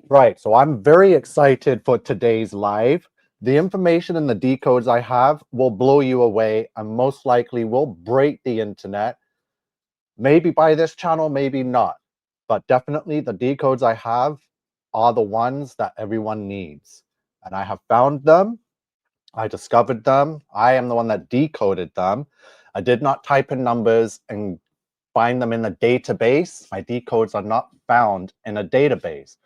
Right, so I'm very excited for today's live. The information and the decodes I have will blow you away and most likely will break the internet. Maybe by this channel, maybe not. But definitely the decodes I have are the ones that everyone needs. And I have found them. I discovered them. I am the one that decoded them. I did not type in numbers and find them in a database. My decodes are not found in a database.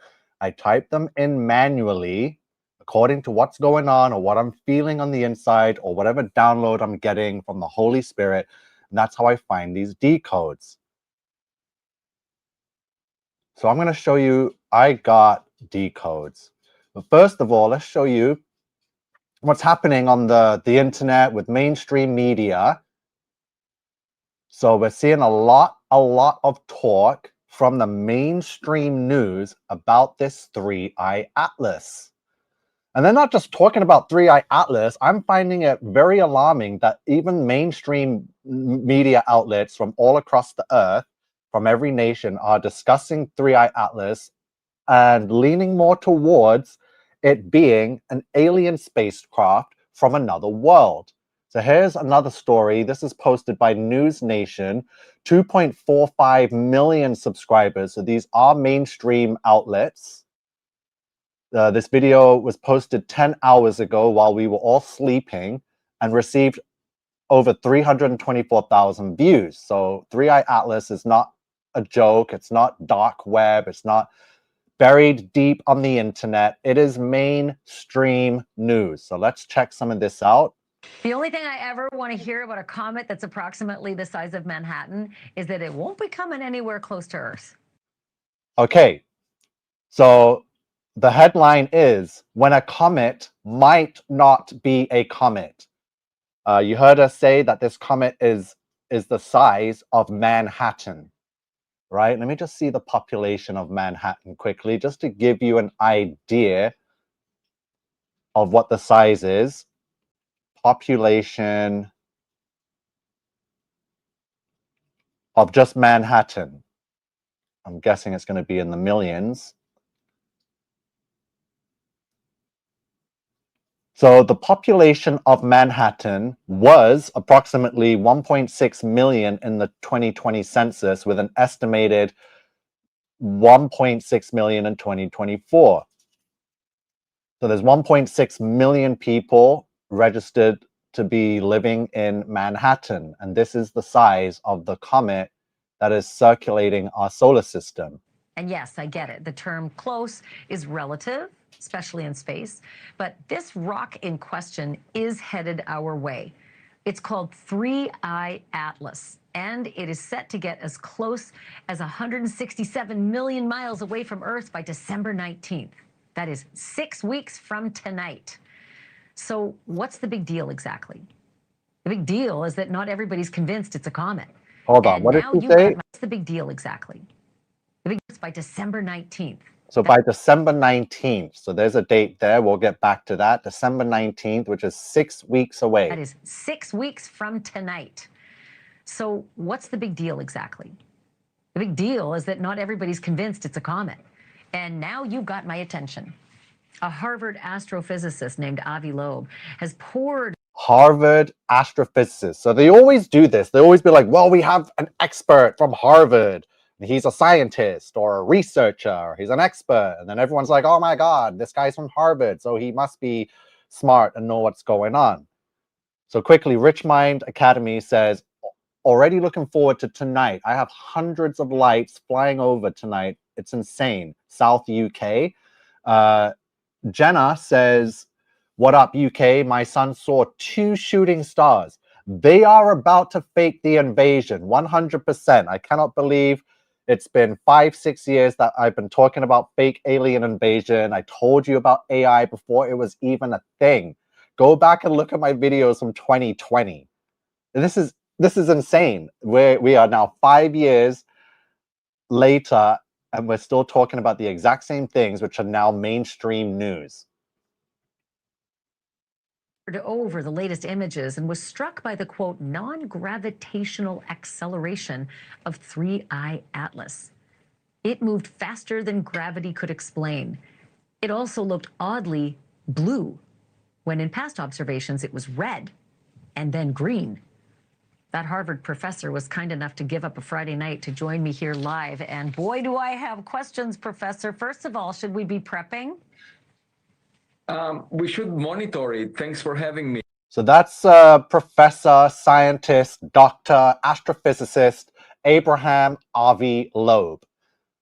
I type them in manually according to what's going on or what I'm feeling on the inside or whatever download I'm getting from the Holy Spirit. And that's how I find these decodes. So I'm going to show you, I got decodes. But first of all, let's show you what's happening on the internet with mainstream media. So we're seeing a lot of talk from the mainstream news about this 3-eye atlas. And they're not just talking about 3-eye atlas. I'm finding it very alarming that even mainstream media outlets from all across the earth, from every nation, are discussing 3-eye atlas and leaning more towards it being an alien spacecraft from another world. So here's another story. This is posted by News Nation, 2.45 million subscribers. So these are mainstream outlets. This video was posted 10 hours ago while we were all sleeping and received over 324,000 views. So 3-eye atlas is not a joke. It's not dark web. It's not buried deep on the internet. It is mainstream news. So let's check some of this out. The only thing I ever want to hear about a comet that's approximately the size of Manhattan is that it won't be coming anywhere close to Earth. Okay, so the headline is, when a comet might not be a comet. You heard us say that this comet is the size of Manhattan, right? Let me just see the population of Manhattan quickly, just to give you an idea of what the size is. Population of just Manhattan. I'm guessing it's going to be in the millions. So the population of Manhattan was approximately 1.6 million in the 2020 census, with an estimated 1.6 million in 2024. So there's 1.6 million people registered to be living in Manhattan. And this is the size of the comet that is circulating our solar system. And yes, I get it. The term close is relative, especially in space. But this rock in question is headed our way. It's called 3-eye atlas, and it is set to get as close as 167 million miles away from Earth by December 19th. That is 6 weeks from tonight. So what's the big deal exactly? The big deal is that not everybody's convinced it's a comet. Hold on, what did you say? What's the big deal exactly? The big deal is by December 19th. So by December 19th, so there's a date there. We'll get back to that. December 19th, which is 6 weeks away. That is 6 weeks from tonight. So what's the big deal exactly? The big deal is that not everybody's convinced it's a comet. And now you've got my attention. A Harvard astrophysicist named Avi Loeb has poured Harvard astrophysicist. So they always do this. They always be like, well, we have an expert from Harvard. He's a scientist or a researcher. Or he's an expert. And then everyone's like, oh my God, this guy's from Harvard. So he must be smart and know what's going on. So quickly, Rich Mind Academy says, already looking forward to tonight. I have hundreds of lights flying over tonight. It's insane. South UK. Jenna says, what up, UK? My son saw 2 shooting stars. They are about to fake the invasion, 100%. I cannot believe it's been 5-6 years that I've been talking about fake alien invasion. I told you about AI before it was even a thing. Go back and look at my videos from 2020. This is insane. We are now 5 years later, and we're still talking about the exact same things, which are now mainstream news. over the latest images and was struck by the, quote, non-gravitational acceleration of 3-eye atlas. It moved faster than gravity could explain. It also looked oddly blue, when in past observations it was red and then green. That Harvard professor was kind enough to give up a Friday night to join me here live. And boy, do I have questions, Professor. First of all, should we be prepping? We should monitor it. Thanks for having me. So that's Professor, Scientist, Doctor, Astrophysicist Abraham Avi Loeb.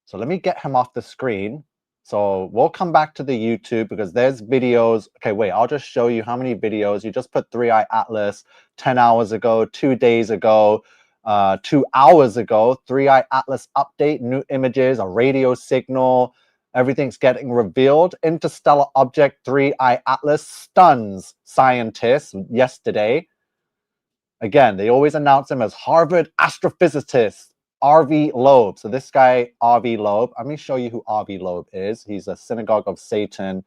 So let me get him off the screen. So we'll come back to the YouTube because there's videos. Okay, wait, I'll just show you how many videos. You just put 3i Atlas 10 hours ago, 2 days ago, 2 hours ago, 3i Atlas update, new images, a radio signal. Everything's getting revealed. Interstellar object 3i Atlas stuns scientists yesterday. Again, they always announce him as Harvard astrophysicist R.V. Loeb. So this guy, R.V. Loeb, let me show you who R.V. Loeb is. He's a Synagogue of Satan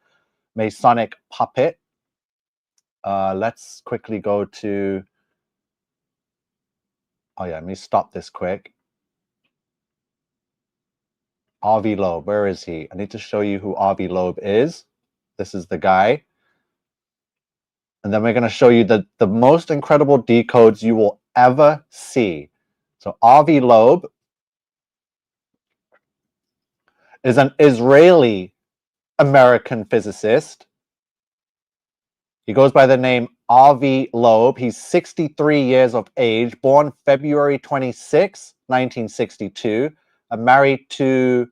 Masonic puppet. Let's quickly go to... Oh yeah, let me stop this quick. R.V. Loeb, where is he? I need to show you who R.V. Loeb is. This is the guy. And then we're going to show you the most incredible decodes you will ever see. So R.V. Loeb is an Israeli American physicist. He goes by the name R.V. Loeb. He's 63 years of age, born February 26, 1962, and married to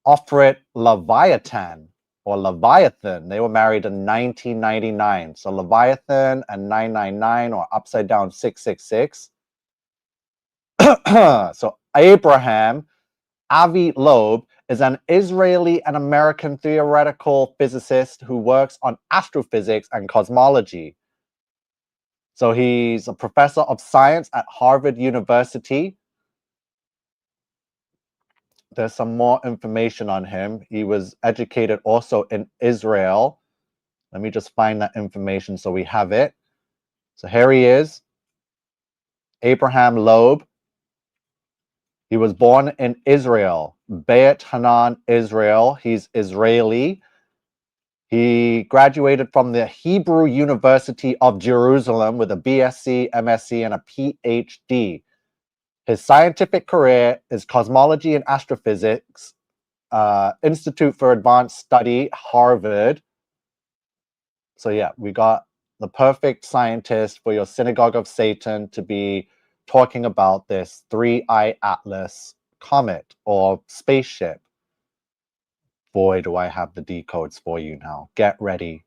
Ofrit Leviathan, or Leviathan. They were married in 1999. So Leviathan and 999, or upside down 666. So Abraham Avi Loeb is an Israeli and American theoretical physicist who works on astrophysics and cosmology. So he's a professor of science at Harvard University. There's some more information on him. He was educated also in Israel. Let me just find that information so we have it. So here he is, Abraham Loeb. He was born in Israel, Beit Hanan, Israel. He's Israeli. He graduated from the Hebrew University of Jerusalem with a BSc, MSc, and a PhD. His scientific career is cosmology and astrophysics, Institute for Advanced Study, Harvard. So yeah, we got the perfect scientist for your Synagogue of Satan to be talking about this 3i Atlas comet or spaceship. Boy, do I have the decodes for you now. Get ready.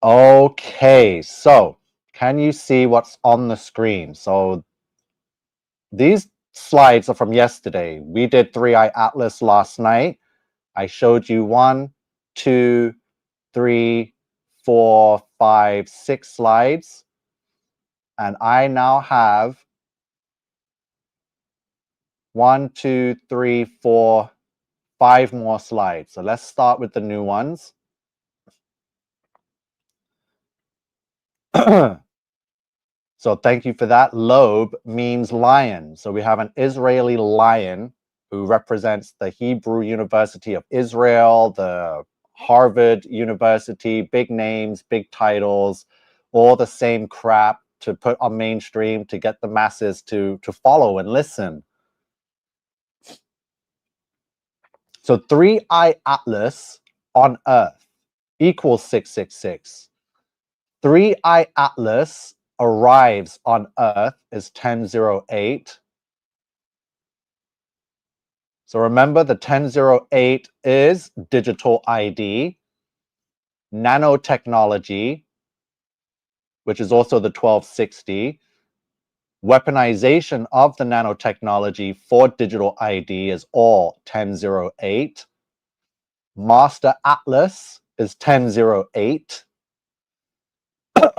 Okay, so can you see what's on the screen? So these slides are from yesterday. We did 3i Atlas last night. I showed you 1, 2, 3, 4, 5, 6 slides. And I now have 1, 2, 3, 4, 5 more slides. So let's start with the new ones. So thank you for that. Loeb means lion. So we have an Israeli lion who represents the Hebrew University of Israel, the Harvard University, big names, big titles, all the same crap to put on mainstream to get the masses to follow and listen. So 3i Atlas on Earth equals 666. 3i Atlas arrives on Earth is 1008. So remember, the 1008 is digital ID, nanotechnology, which is also the 1260. Weaponization of the nanotechnology for digital ID is all 1008. Master Atlas is 1008.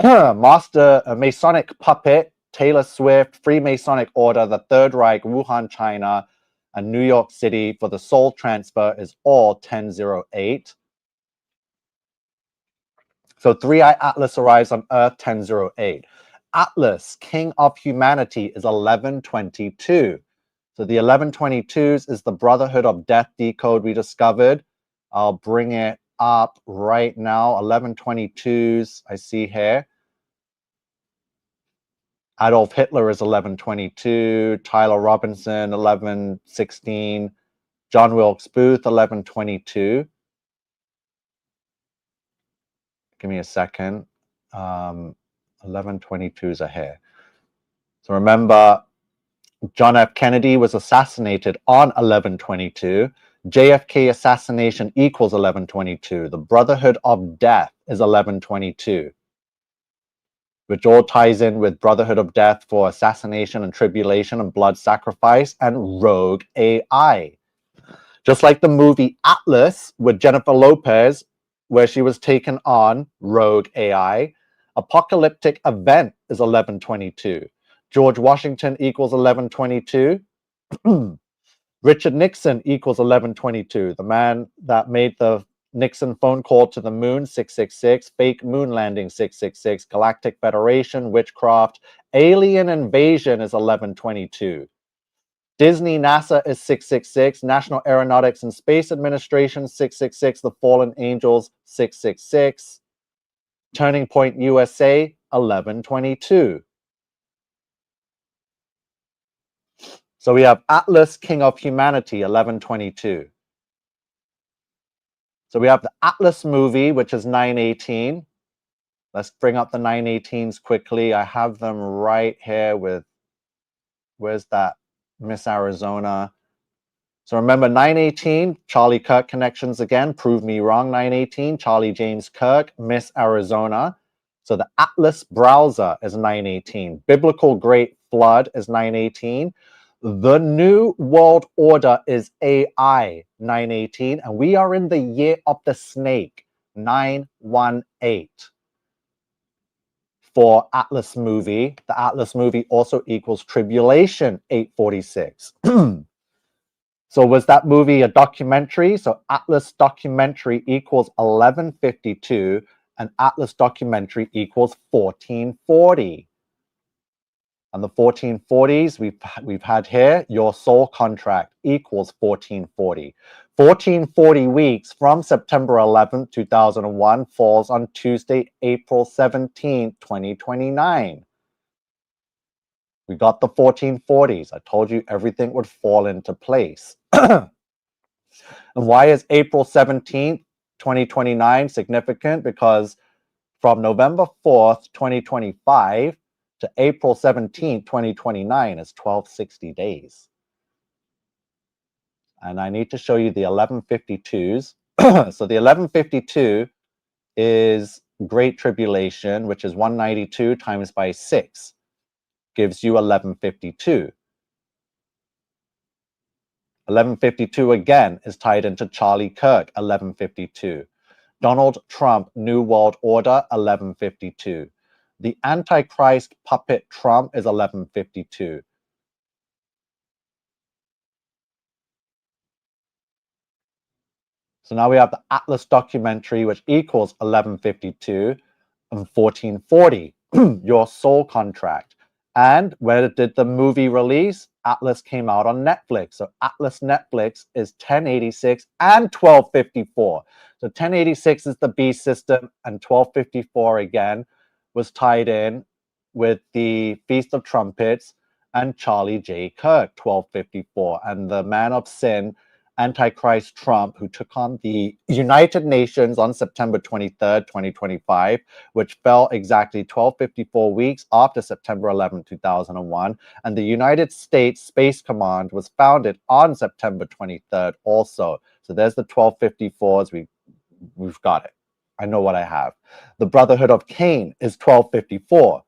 Master Masonic Puppet, Taylor Swift, Freemasonic Order, the Third Reich, Wuhan, China, and New York City for the soul transfer is all 1008. So 3i Atlas arrives on Earth 1008. Atlas, King of Humanity, is 1122. So the 1122s is the Brotherhood of Death decode we discovered. I'll bring it up right now. 1122s, I see here. Adolf Hitler is 1122. Tyler Robinson, 1116. John Wilkes Booth, 1122. Give me a second. 1122s are here. So remember, John F. Kennedy was assassinated on 1122. JFK assassination equals 1122. The Brotherhood of Death is 1122, which all ties in with Brotherhood of Death for assassination and tribulation and blood sacrifice and rogue AI. Just like the movie Atlas with Jennifer Lopez, where she was taken on rogue AI, apocalyptic event is 1122. George Washington equals 1122. Richard Nixon equals 1122. The man that made the Nixon phone call to the moon, 666. Fake moon landing, 666. Galactic Federation, witchcraft. Alien invasion is 1122. Disney, NASA is 666. National Aeronautics and Space Administration, 666. The Fallen Angels, 666. Turning Point USA, 1122. So we have Atlas, King of Humanity, 1122. So we have the Atlas movie, which is 918. Let's bring up the 918s quickly. I have them right here with, where's that Miss Arizona? So remember 918, Charlie Kirk connections again. Prove me wrong, 918, Charlie James Kirk, Miss Arizona. So the Atlas browser is 918. Biblical Great Flood is 918. The New World Order is AI, 918. And we are in the year of the snake, 918. For Atlas movie, the Atlas movie also equals tribulation, 846. So was that movie a documentary? So Atlas documentary equals 1152 and Atlas documentary equals 1440. And the 1440s we've had here, your soul contract equals 1440. 1440 weeks from September 11th, 2001 falls on Tuesday, April 17th, 2029. We got the 1440s. I told you everything would fall into place. And why is April 17th, 2029 significant? Because from November 4th, 2025 to April 17th, 2029 is 1260 days. And I need to show you the 1152s. So the 1152 is Great Tribulation, which is 192 times by 6, gives you 1152. 1152 again is tied into Charlie Kirk, 1152. Donald Trump, New World Order, 1152. The Antichrist puppet Trump is 1152. So now we have the Atlas documentary, which equals 1152 and 1440, your soul contract. And where did the movie release? Atlas came out on Netflix. So Atlas Netflix is 1086 and 1254. So 1086 is the B system, and 1254 again was tied in with the Feast of Trumpets and Charlie J. Kirk, 1254. And the man of sin, Antichrist Trump, who took on the United Nations on September 23rd, 2025, which fell exactly 1254 weeks after September 11, 2001. And the United States Space Command was founded on September 23rd also. So there's the 1254s. We've got it. I know what I have. The Brotherhood of Cain is 1254.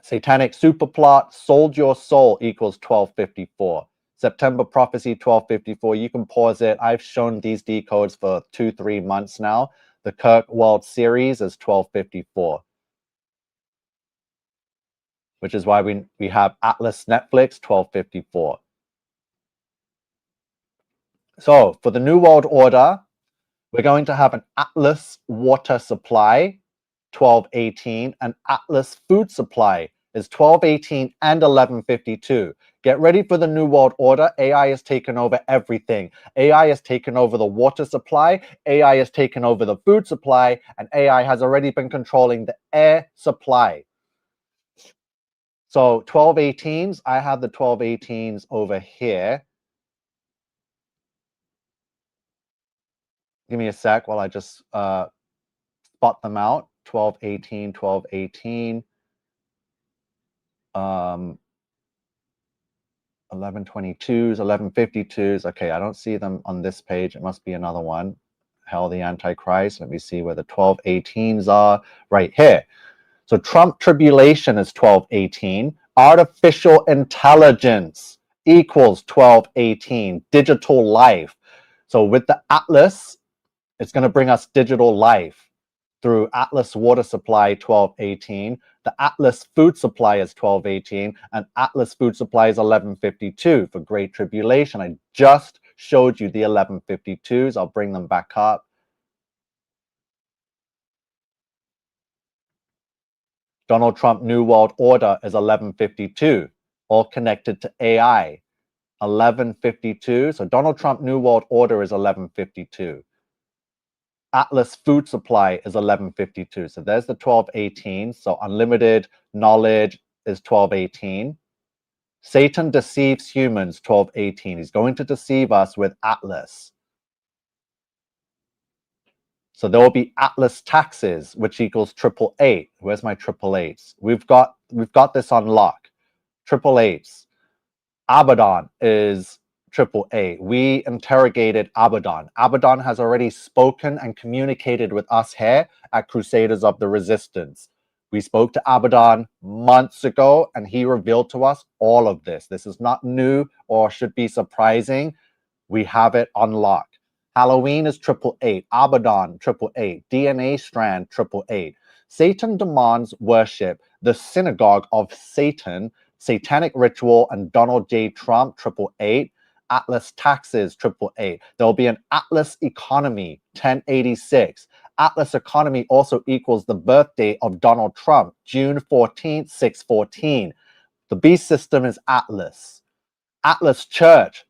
Satanic Superplot, Sold Your Soul equals 1254. September Prophecy 1254. You can pause it. I've shown these decodes for 2-3 months now. The Kirk World Series is 1254. Which is why we have Atlas Netflix 1254. So for the New World Order, we're going to have an Atlas water supply. 1218, and Atlas food supply is 1218 and 1152. Get ready for the New World Order. AI has taken over everything. AI has taken over the water supply, AI has taken over the food supply, and AI has already been controlling the air supply. So 1218s, I have the 1218s over here. Give me a sec while I just spot them out. 1218, 1218. 1122s, 1152s. Okay, I don't see them on this page. It must be another one. Hell, the Antichrist. Let me see where the 1218s are. Right here. So Trump tribulation is 1218. Artificial intelligence equals 1218. Digital life. So with the Atlas, it's going to bring us digital life through Atlas water supply 1218. The Atlas food supply is 1218, and Atlas food supply is 1152 for Great Tribulation. I just showed you the 1152s. I'll bring them back up. Donald Trump New World Order is 1152, all connected to AI. 1152. So Donald Trump New World Order is 1152. Atlas food supply is 1152. So there's the 1218. So unlimited knowledge is 1218. Satan deceives humans, 1218. He's going to deceive us with Atlas. So there will be Atlas taxes, which equals 888. Where's my 888s? We've got this on lock. 888s. Abaddon is 888. We interrogated Abaddon. Abaddon has already spoken and communicated with us here at Crusaders of the Resistance. We spoke to Abaddon months ago, and he revealed to us all of this. This is not new or should be surprising. We have it on lock. Halloween is 888. Abaddon, 888. DNA strand, 888. Satan demands worship. The synagogue of Satan, satanic ritual, and Donald J. Trump, 888. Atlas taxes, 888. There will be an Atlas economy, 1086. Atlas economy also equals the birthday of Donald Trump, June 14th, 614. The beast system is Atlas. Atlas Church,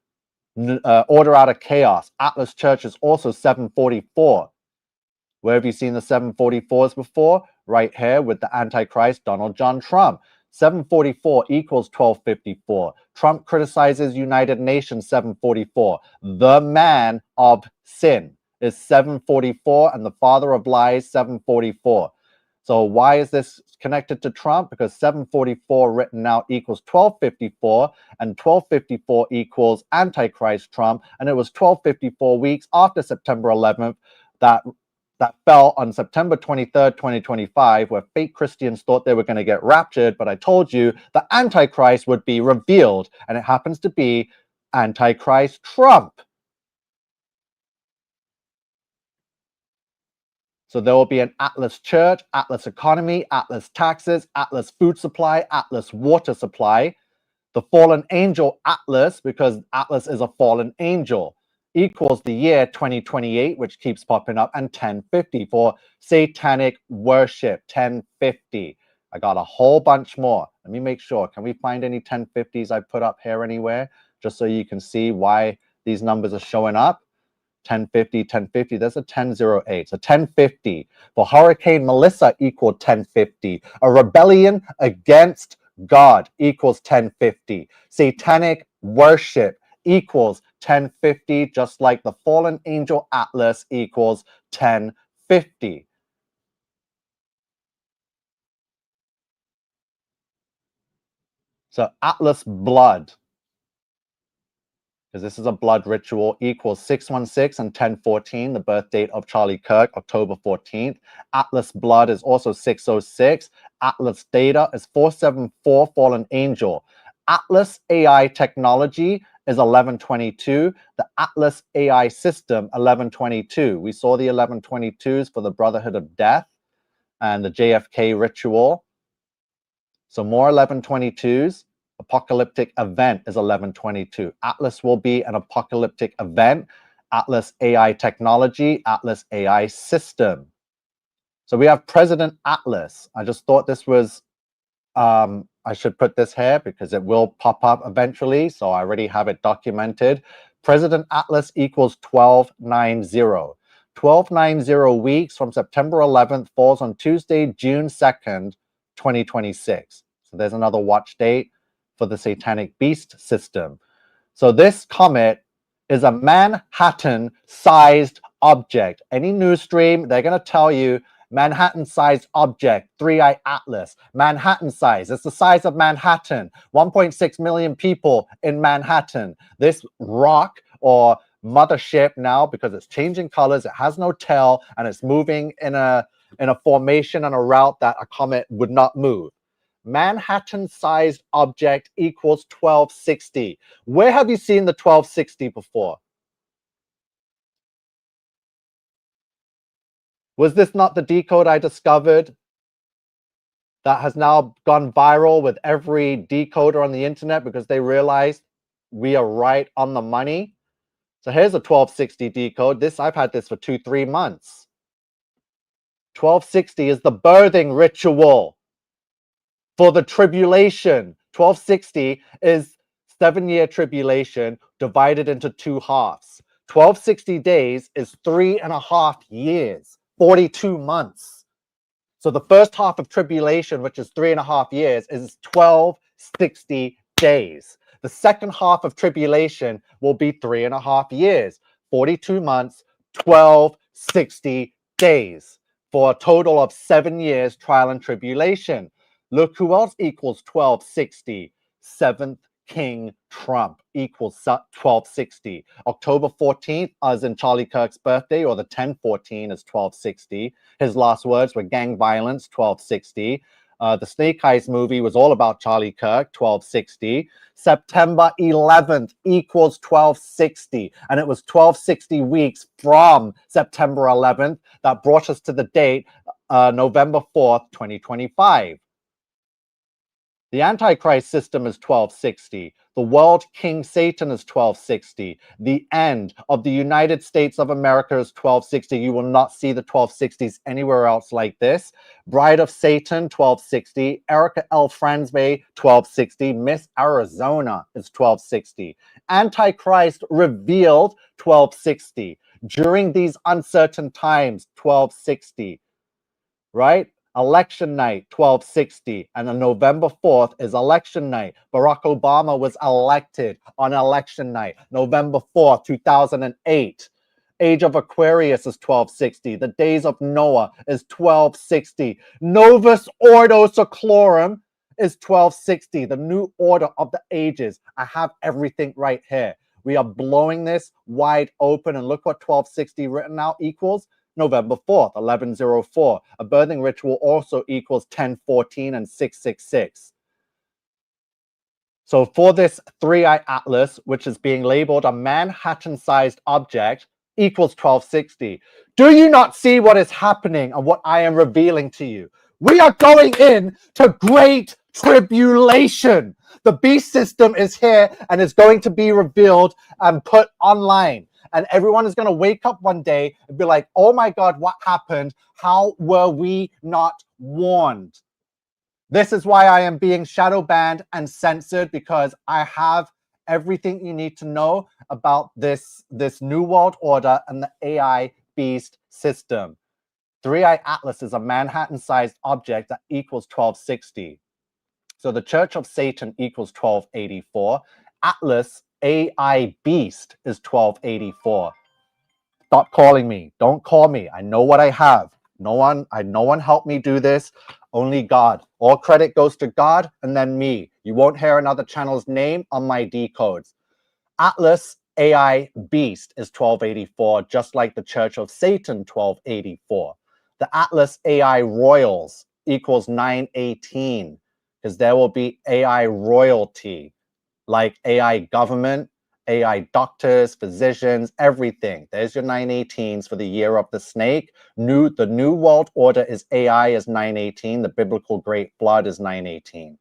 order out of chaos. Atlas Church is also 744. Where have you seen the 744s before? Right here with the Antichrist, Donald John Trump. 744 equals 1254. Trump criticizes United Nations, 744. The man of sin is 744, and the father of lies, 744. So why is this connected to Trump? Because 744 written out equals 1254, and 1254 equals Antichrist Trump, and it was 1254 weeks after September 11th that fell on September 23rd, 2025, where fake Christians thought they were going to get raptured, but I told you the Antichrist would be revealed, and it happens to be Antichrist Trump. So there will be an Atlas Church, Atlas economy, Atlas taxes, Atlas food supply, Atlas water supply. The fallen angel Atlas, because Atlas is a fallen angel, equals the year 2028, which keeps popping up, and 1050 for satanic worship, 1050. I got a whole bunch more. Let me make sure. Can we find any 1050s I put up here anywhere? Just so you can see why these numbers are showing up. 1050, 1050. There's a 1008. So 1050 for Hurricane Melissa equaled 1050. A rebellion against God equals 1050. Satanic worship equals 1050, just like the fallen angel Atlas equals 1050. So Atlas blood, because this is a blood ritual, equals 616 and 1014, the birth date of Charlie Kirk, October 14th. Atlas blood is also 606. Atlas data is 474, fallen angel. Atlas AI technology is 1122. The Atlas AI system, 1122. We saw the 1122s for the Brotherhood of Death and the JFK ritual. So more 1122s. Apocalyptic event is 1122. Atlas will be an apocalyptic event. Atlas AI technology, Atlas AI system. So we have President Atlas. I just thought this was, I should put this here because it will pop up eventually. So I already have it documented. President Atlas equals 1290. 1290 weeks from September 11th falls on Tuesday, June 2nd, 2026. So there's another watch date for the Satanic Beast system. So this comet is a Manhattan-sized object. Any news stream, they're going to tell you Manhattan-sized object, 3i Atlas, Manhattan size. It's the size of Manhattan, 1.6 million people in Manhattan. This rock or mothership now, because it's changing colors, it has no tail, and it's moving in a formation and a route that a comet would not move. Manhattan-sized object equals 1260. Where have you seen the 1260 before? Was this not the decode I discovered that has now gone viral with every decoder on the internet because they realized we are right on the money? So here's a 1260 decode. I've had this for 2-3 months. 1260 is the birthing ritual for the tribulation. 1260 is 7-year tribulation divided into 2 halves. 1260 days is 3.5 years, 42 months. So the first half of tribulation, which is 3.5 years, is 1260 days. The second half of tribulation will be 3.5 years, 42 months, 1260 days, for a total of 7 years trial and tribulation. Look who else equals 1260. 7th King Trump equals 1260. October 14th, as in Charlie Kirk's birthday, or the 1014 is 1260. His last words were gang violence, 1260. The Snake Eyes movie was all about Charlie Kirk, 1260. September 11th equals 1260. And it was 1260 weeks from September 11th that brought us to the date, November 4th, 2025. The Antichrist system is 1260. The world King Satan is 1260. The end of the United States of America is 1260. You will not see the 1260s anywhere else like this. Bride of Satan, 1260. Erica L. Fransby, 1260. Miss Arizona is 1260. Antichrist revealed, 1260. During these uncertain times, 1260. Right? Election night, 1260, and on November 4th is election night. Barack Obama was elected on election night, November 4th, 2008. Age of Aquarius is 1260. The days of Noah is 1260. Novus Ordo Seclorum is 1260. The new order of the ages. I have everything right here. We are blowing this wide open, and look what 1260 written out equals. November 4th, 1104. A birthing ritual also equals 1014 and 666. So for this 3i Atlas, which is being labeled a Manhattan-sized object, equals 1260. Do you not see what is happening and what I am revealing to you? We are going in to great tribulation. The beast system is here and is going to be revealed and put online. And everyone is going to wake up one day and be like, oh my God, what happened? How were we not warned? This is why I am being shadow banned and censored, because I have everything you need to know about this new world order and the AI beast system. 3i Atlas is a Manhattan-sized object that equals 1260. So the Church of Satan equals 1284. Atlas AI beast is 1284. Stop calling me. Don't call me. I know what I have. No one helped me do this. Only God. All credit goes to God and then me. You won't hear another channel's name on my decodes. Atlas AI beast is 1284, just like the Church of Satan 1284. The Atlas AI royals equals 918, because there will be AI royalty, like AI government, AI doctors, physicians, everything. There's your 918s for the year of the snake. The new world order is AI is 918. The biblical great flood is 918.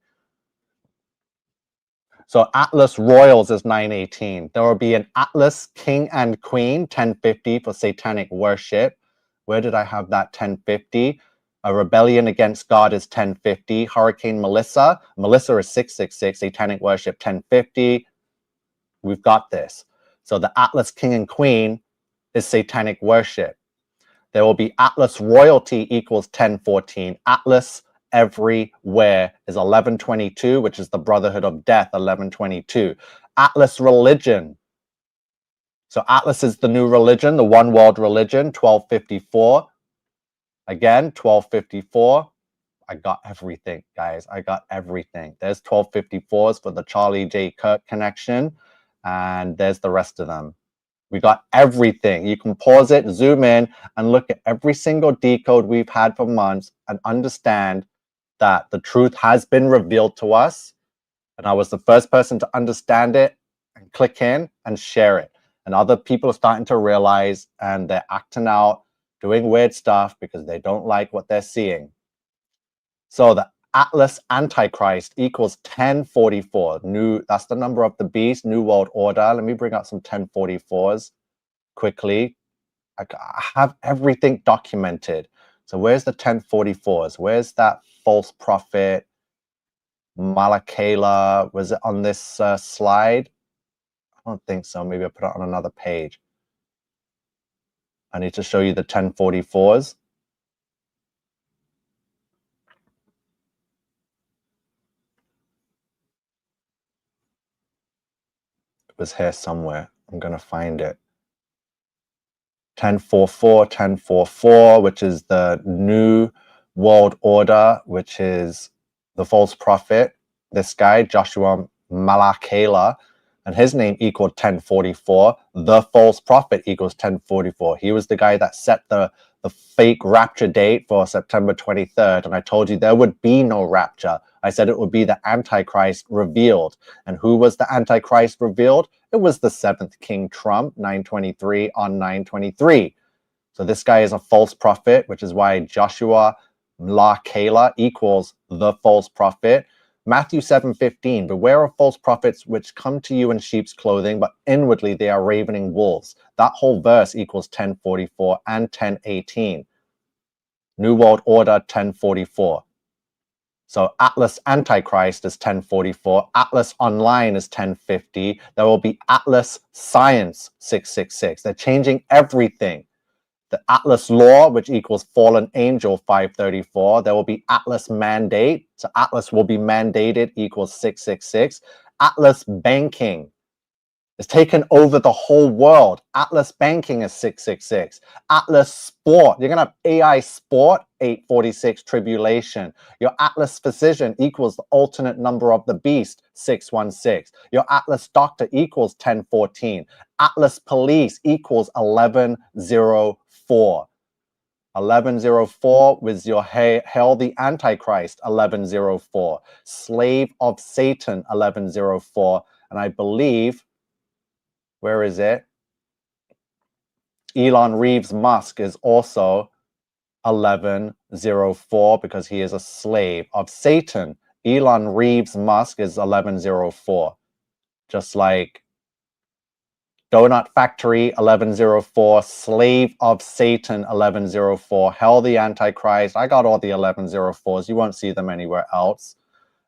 So Atlas Royals is 918. There will be an Atlas King and Queen, 1050 for satanic worship. Where did I have that 1050? A rebellion against God is 1050. Hurricane Melissa is 666. Satanic worship 1050. We've got this. So the Atlas King and Queen is satanic worship. There will be Atlas royalty equals 1014. Atlas everywhere is 1122, which is the Brotherhood of Death, 1122. Atlas religion. So Atlas is the new religion, the one world religion, 1254. Again, 1254. I got everything, guys. I got everything. There's 1254s for the Charlie J. Kirk connection, and there's the rest of them. We got everything. You can pause it, zoom in, and look at every single decode we've had for months and understand that the truth has been revealed to us. And I was the first person to understand it and click in and share it. And other people are starting to realize, and they're acting out, doing weird stuff because they don't like what they're seeing. So the Atlas Antichrist equals 1044. That's the number of the beast, New World Order. Let me bring up some 1044s quickly. I have everything documented. So where's the 1044s? Where's that false prophet? Malakala, was it on this slide? I don't think so. Maybe I put it on another page. I need to show you the 1044s. It was here somewhere. I'm going to find it. 1044, 1044, which is the New World Order, which is the false prophet. This guy, Joshua Malakala, and his name equaled 1044. The false prophet equals 1044. He was the guy that set the fake rapture date for September 23rd. And I told you there would be no rapture. I said it would be the Antichrist revealed. And who was the Antichrist revealed? It was the 7th King Trump, 923 on 923. So this guy is a false prophet, which is why Joshua Malakala equals the false prophet. Matthew 7:15, beware of false prophets which come to you in sheep's clothing, but inwardly they are ravening wolves. That whole verse equals 1044 and 1018. New World Order 1044. So Atlas Antichrist is 1044. Atlas Online is 1050. There will be Atlas Science 666. They're changing everything. The Atlas Law, which equals Fallen Angel 534. There will be Atlas Mandate. So Atlas will be mandated equals 666. Atlas Banking is taken over the whole world. Atlas Banking is 666. Atlas Sport, you're going to have AI Sport, 846 Tribulation. Your Atlas Physician equals the alternate number of the beast, 616. Your Atlas Doctor equals 1014. Atlas Police equals 1104. 1104 with your Hail the Antichrist, 1104. Slave of Satan, 1104. And I believe, where is it? Elon Reeves Musk is also 1104 because he is a slave of Satan. Elon Reeves Musk is 1104. Just like Donut Factory 1104, Slave of Satan 1104, Hell the Antichrist. I got all the 1104s. You won't see them anywhere else.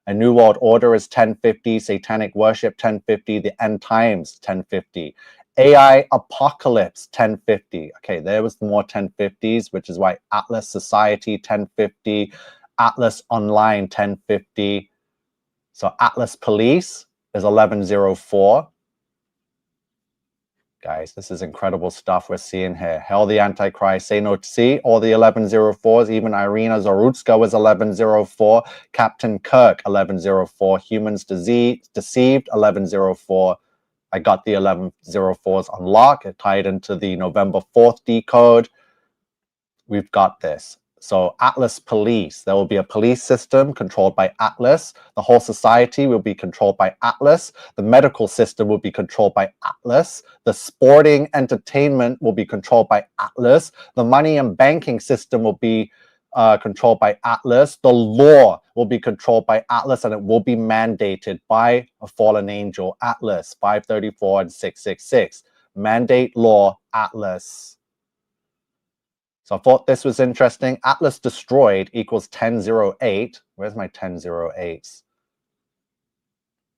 A New World Order is 1050, Satanic Worship 1050, The End Times 1050, AI Apocalypse 1050. Okay, there was more 1050s, which is why Atlas Society 1050, Atlas Online 1050. So Atlas Police is 1104. Guys, this is incredible stuff we're seeing here. Hell the Antichrist, Say No to See, all the 1104s, even Irina Zorutska was 1104, Captain Kirk 1104, Humans Deceived 1104. I got the 1104s on lock. It tied into the November 4th decode. We've got this. So Atlas Police, there will be a police system controlled by Atlas. The whole society will be controlled by Atlas. The medical system will be controlled by Atlas. The sporting entertainment will be controlled by Atlas. The money and banking system will be controlled by Atlas. The law will be controlled by Atlas, and it will be mandated by a fallen angel, Atlas, 534 and 666. Mandate law, Atlas. So I thought this was interesting. Atlas destroyed equals 1008. Where's my 1008s?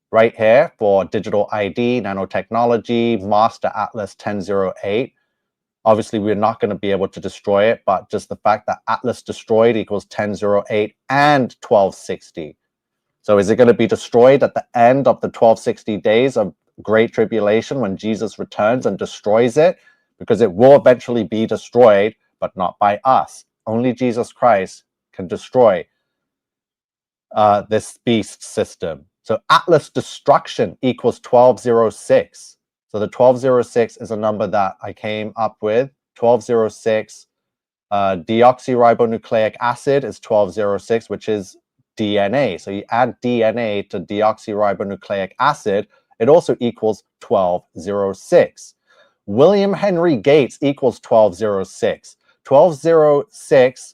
Right here for digital ID, nanotechnology, master Atlas 1008. Obviously, we're not going to be able to destroy it, but just the fact that Atlas destroyed equals 1008 and 1260. So is it going to be destroyed at the end of the 1260 days of Great Tribulation when Jesus returns and destroys it? Because it will eventually be destroyed, but not by us. Only Jesus Christ can destroy this beast system. So Atlas destruction equals 1206. So the 1206 is a number that I came up with. 1206, deoxyribonucleic acid is 1206, which is DNA. So you add DNA to deoxyribonucleic acid, it also equals 1206. William Henry Gates equals 1206. 1206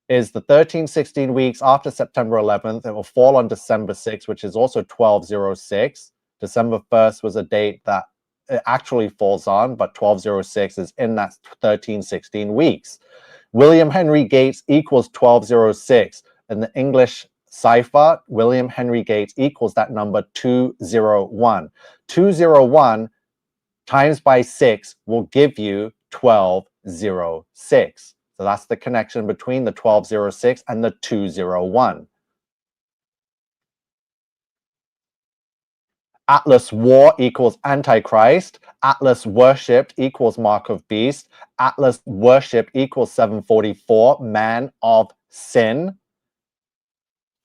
is the 13-16 weeks after September 11th. It will fall on December 6th, which is also 1206. December 1st was a date that it actually falls on, but 1206 is in that 13-16 weeks. William Henry Gates equals 1206. In the English cipher, William Henry Gates equals that number 201. 201 times by 6 will give you 1206. So that's the connection between the 1206 and the 201. Atlas war equals Antichrist. Atlas worshipped equals Mark of Beast. Atlas worship equals 744, man of sin.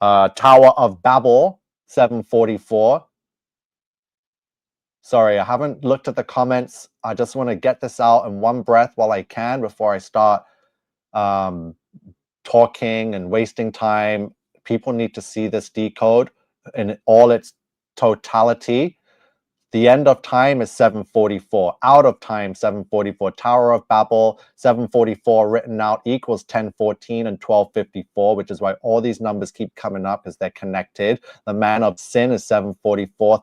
Tower of Babel, 744. Sorry, I haven't looked at the comments. I just want to get this out in one breath while I can before I start talking and wasting time. People need to see this decode in all its totality. The end of time is 744. Out of time, 744. Tower of Babel, 744 written out equals 1014 and 1254, which is why all these numbers keep coming up because they're connected. The man of sin is 744.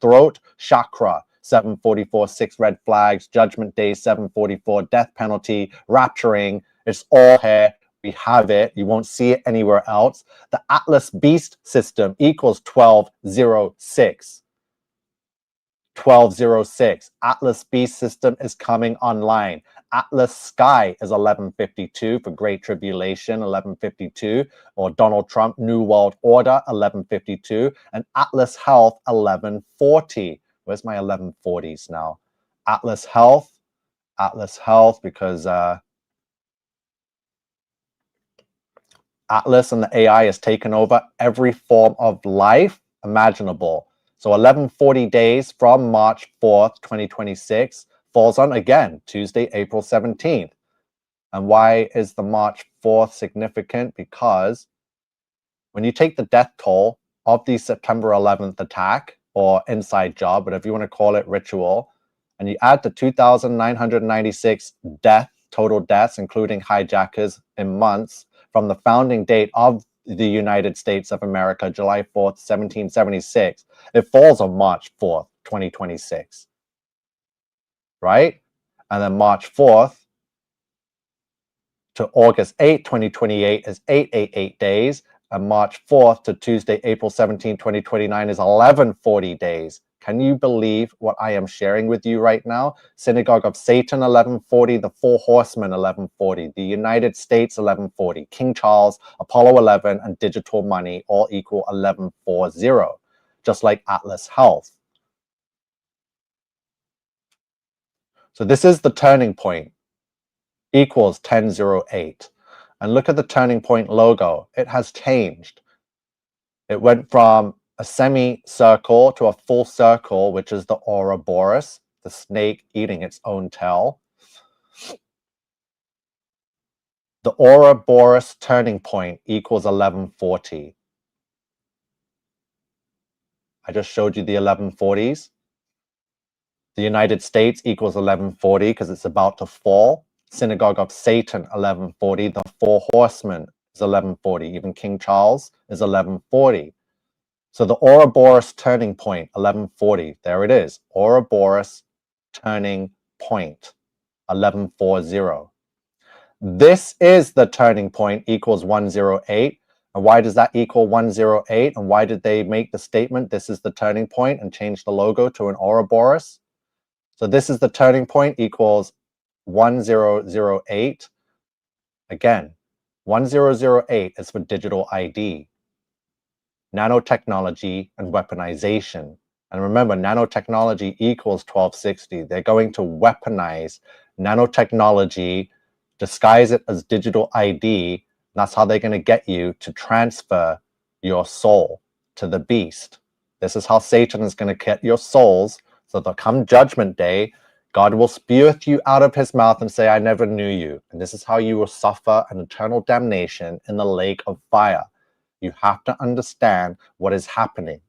Throat chakra, 744. 6 red flags. Judgment day, 744. Death penalty, rapturing. It's all here. We have it. You won't see it anywhere else. The Atlas beast system equals 1206. 1206. Atlas beast system is coming online. Atlas sky is 1152 for Great Tribulation, 1152, or Donald Trump New World Order, 1152, and Atlas health, 1140. Where's my 1140s now? Atlas health, because Atlas and the AI has taken over every form of life imaginable. So 1140 days from March 4th, 2026 falls on, again, Tuesday, April 17th. And why is the March 4th significant? Because when you take the death toll of the September 11th attack, or inside job, whatever you want to call it, ritual, and you add the 2,996 total deaths, including hijackers in months, from the founding date of the United States of America, July 4th, 1776, it falls on March 4th, 2026, right? And then March 4th to August 8th, 2028 is 888 days, and March 4th to Tuesday, April 17, 2029 is 1140 days. Can you believe what I am sharing with you right now? Synagogue of Satan, 1140. The Four Horsemen, 1140. The United States, 1140. King Charles, Apollo 11, and digital money all equal 1140, just like Atlas Health. So this is the turning point, equals 1008. And look at the turning point logo. It has changed. It went from a semicircle to a full circle, which is the Ouroboros, the snake eating its own tail. The Ouroboros turning point equals 1140. I just showed you the 1140s. The United States equals 1140 because it's about to fall. Synagogue of Satan, 1140. The Four Horsemen is 1140. Even King Charles is 1140. So the Ouroboros turning point, 1140, there it is. Ouroboros turning point, 1140. This is the turning point equals 108. And why does that equal 108? And why did they make the statement, this is the turning point, and change the logo to an Ouroboros? So this is the turning point equals 1008. Again, 1008 is for digital ID, nanotechnology, and weaponization. And remember, nanotechnology equals 1260. They're going to weaponize nanotechnology, disguise it as digital ID. That's how they're going to get you to transfer your soul to the beast. This is how Satan is going to get your souls, so that come judgment day, God will speweth you out of his mouth and say, I never knew you. And this is how you will suffer an eternal damnation in the lake of fire. You have to understand what is happening.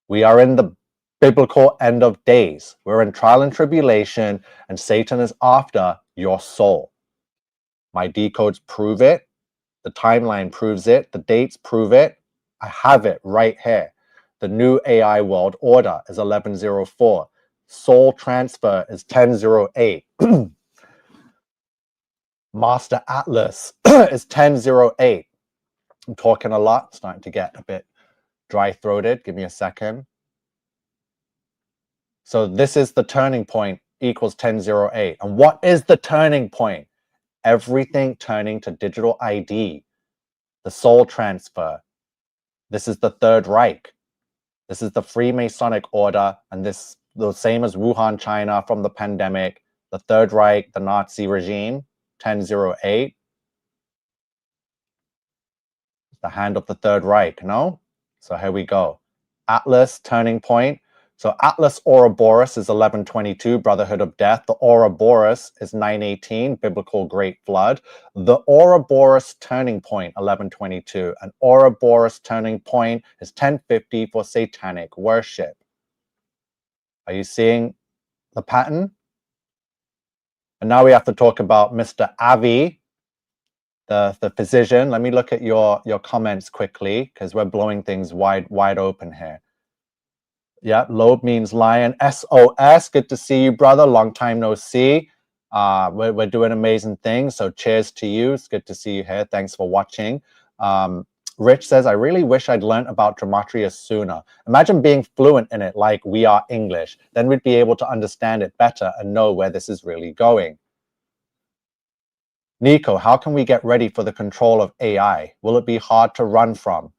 We are in the biblical end of days. We're in trial and tribulation, and Satan is after your soul. My decodes prove it. The timeline proves it. The dates prove it. I have it right here. The new AI world order is 1104. Soul transfer is 1008. Master Atlas is 1008. I'm talking a lot, starting to get a bit dry-throated. Give me a second. So this is the turning point equals 1008. And what is the turning point? Everything turning to digital ID, the soul transfer. This is the Third Reich. This is the Freemasonic order, and this the same as Wuhan, China from the pandemic, the Third Reich, the Nazi regime, 1008. The hand of the Third Reich, no? So here we go. Atlas, turning point. So Atlas Ouroboros is 1122, Brotherhood of Death. The Ouroboros is 918, Biblical Great Flood. The Ouroboros turning point, 1122. An Ouroboros turning point is 1050 for satanic worship. Are you seeing the pattern? And now we have to talk about Mr. Avi, the physician. Let me look at your comments quickly, because we're blowing things wide open here. Yeah, Loeb means lion. SOS, good to see you, brother. Long time no see. We're doing amazing things, so cheers to you. It's good to see you here. Thanks for watching. Rich says, I really wish I'd learned about gematria sooner. Imagine being fluent in it like we are English. Then we'd be able to understand it better and know where this is really going. NiCO, how can we get ready for the control of AI? Will it be hard to run from?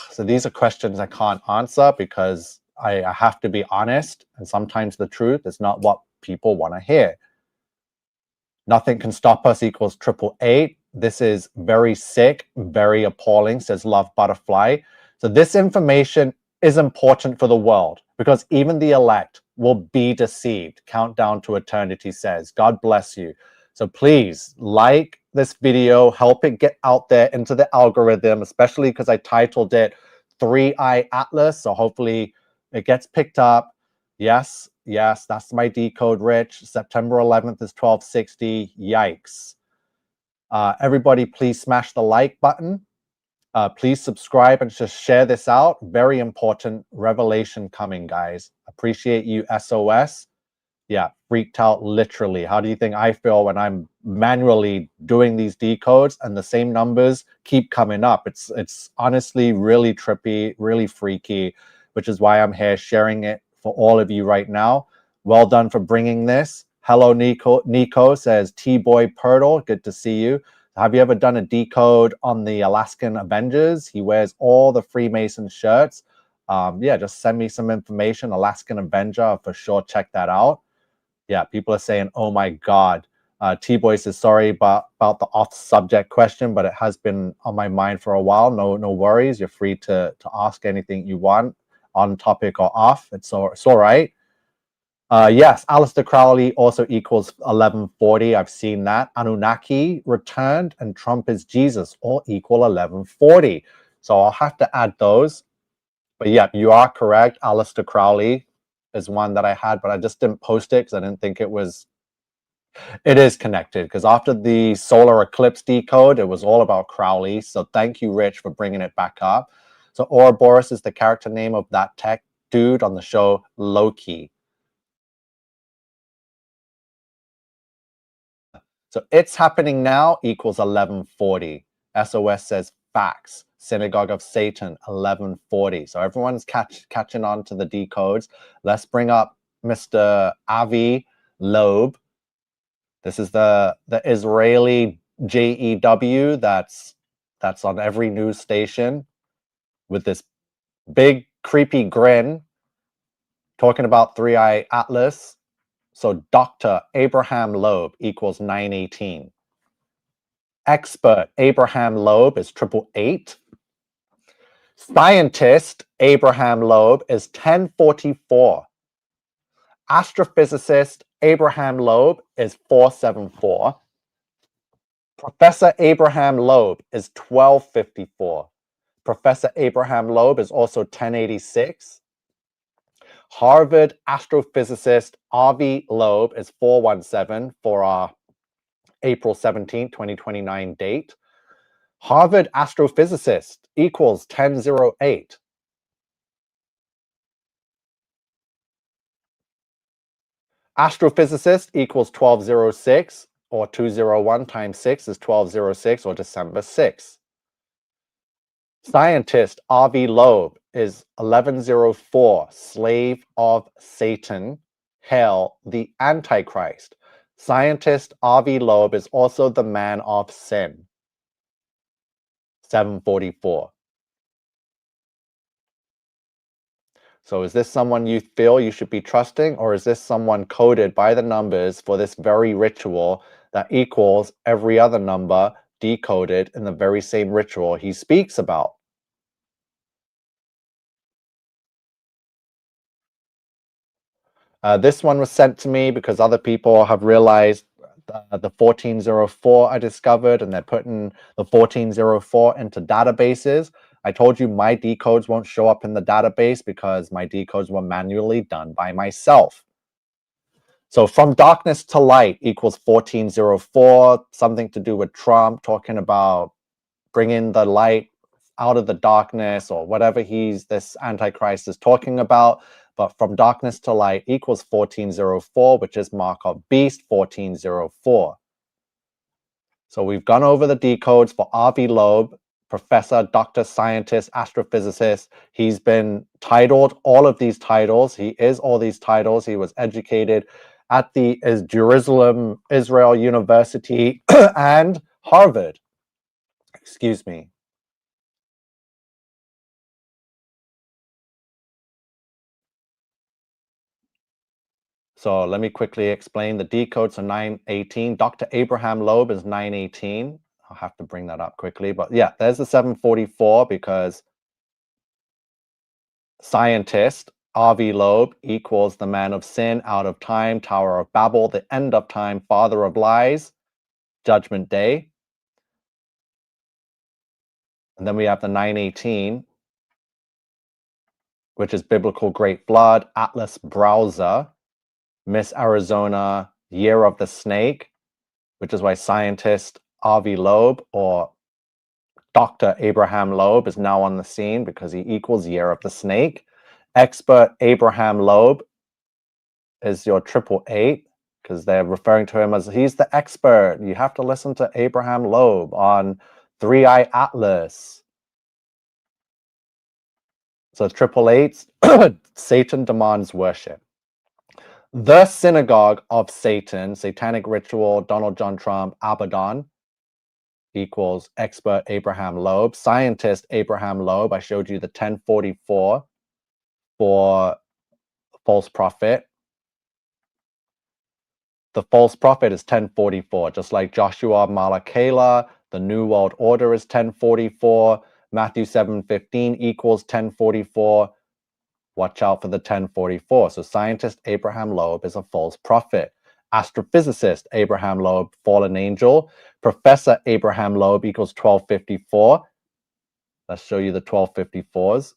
So these are questions I can't answer because I have to be honest, and sometimes the truth is not what people want to hear. Nothing can stop us equals 888. This is very sick, very appalling, says Love Butterfly. So this information is important for the world because even the elect will be deceived. Countdown to eternity says, God bless you. So please like this video, help it get out there into the algorithm, especially because I titled it 3i Atlas. So hopefully it gets picked up. Yes, that's my decode, Rich. September 11th is 1260. Yikes. Everybody, please smash the like button. Please subscribe and just share this out. Very important revelation coming, guys. Appreciate you, SOS. Yeah, freaked out literally. How do you think I feel when I'm manually doing these decodes and the same numbers keep coming up? It's honestly really trippy, really freaky, which is why I'm here sharing it for all of you right now. Well done for bringing this. Hello, NiCO says, T-Boy Purtle, good to see you. Have you ever done a decode on the Alaskan Avengers? He wears all the Freemason shirts. Yeah, just send me some information. Alaskan Avenger, I'll for sure check that out. Yeah, people are saying, oh my God. T-Boy says, sorry about the off-subject question, but it has been on my mind for a while. No worries. You're free to ask anything you want, on topic or off. It's all right. Yes, Aleister Crowley also equals 1140. I've seen that. Anunnaki returned and Trump is Jesus, all equal 1140. So I'll have to add those. But yeah, you are correct. Aleister Crowley is one that I had, but I just didn't post it because I didn't think it was... It is connected because after the solar eclipse decode, it was all about Crowley. So thank you, Rich, for bringing it back up. So Ouroboros is the character name of that tech dude on the show Loki. So it's happening now equals 1140. SOS says facts. Synagogue of Satan, 1140. So everyone's catching on to the decodes. Let's bring up Mr. Avi Loeb. This is the Israeli JEW that's on every news station with this big creepy grin talking about 3i Atlas. So Dr. Abraham Loeb equals 918. Expert Abraham Loeb is 888. Scientist Abraham Loeb is 1044. Astrophysicist Abraham Loeb is 474. Professor Abraham Loeb is 1254. Professor Abraham Loeb is also 1086. Harvard astrophysicist Avi Loeb is 417 for our April 17, 2029 date. Harvard astrophysicist equals 1008. Astrophysicist equals 1206, or 201 times 6 is 1206, or December 6. Scientist Avi Loeb is 1104, slave of Satan, hail the Antichrist. Scientist Avi Loeb is also the man of sin. 744. So is this someone you feel you should be trusting, or is this someone coded by the numbers for this very ritual that equals every other number decoded in the very same ritual he speaks about? This one was sent to me because other people have realized the 1404 I discovered, and they're putting the 1404 into databases. I told you my decodes won't show up in the database because my decodes were manually done by myself. So from darkness to light equals 1404, something to do with Trump talking about bringing the light out of the darkness, or whatever this Antichrist is talking about. But from darkness to light equals 1404, which is Markov Beast 1404. So we've gone over the decodes for Avi Loeb, professor, doctor, scientist, astrophysicist. He's been titled all of these titles. He is all these titles. He was educated at the Jerusalem Israel University and Harvard. Excuse me. So let me quickly explain. The decodes are 918. Dr. Abraham Loeb is 918. I'll have to bring that up quickly. But yeah, there's the 744 because scientist Avi Loeb equals the man of sin, out of time, Tower of Babel, the end of time, father of lies, judgment day. And then we have the 918, which is biblical great flood, Atlas browser, Miss Arizona, year of the snake, which is why scientist Avi Loeb, or Dr. Abraham Loeb, is now on the scene because he equals year of the snake. Expert Abraham Loeb is your 888 because they're referring to him as he's the expert. You have to listen to Abraham Loeb on 3i Atlas. So 888, Satan demands worship. The Synagogue of Satan, Satanic Ritual, Donald John Trump, Abaddon, equals expert Abraham Loeb. Scientist Abraham Loeb, I showed you the 1044 for false prophet. The false prophet is 1044, just like Joshua Malakela. The New World Order is 1044. Matthew 7:15 equals 1044. Watch out for the 1044. So scientist Abraham Loeb is a false prophet. Astrophysicist Abraham Loeb, fallen angel. Professor Abraham Loeb equals 1254. Let's show you the 1254s.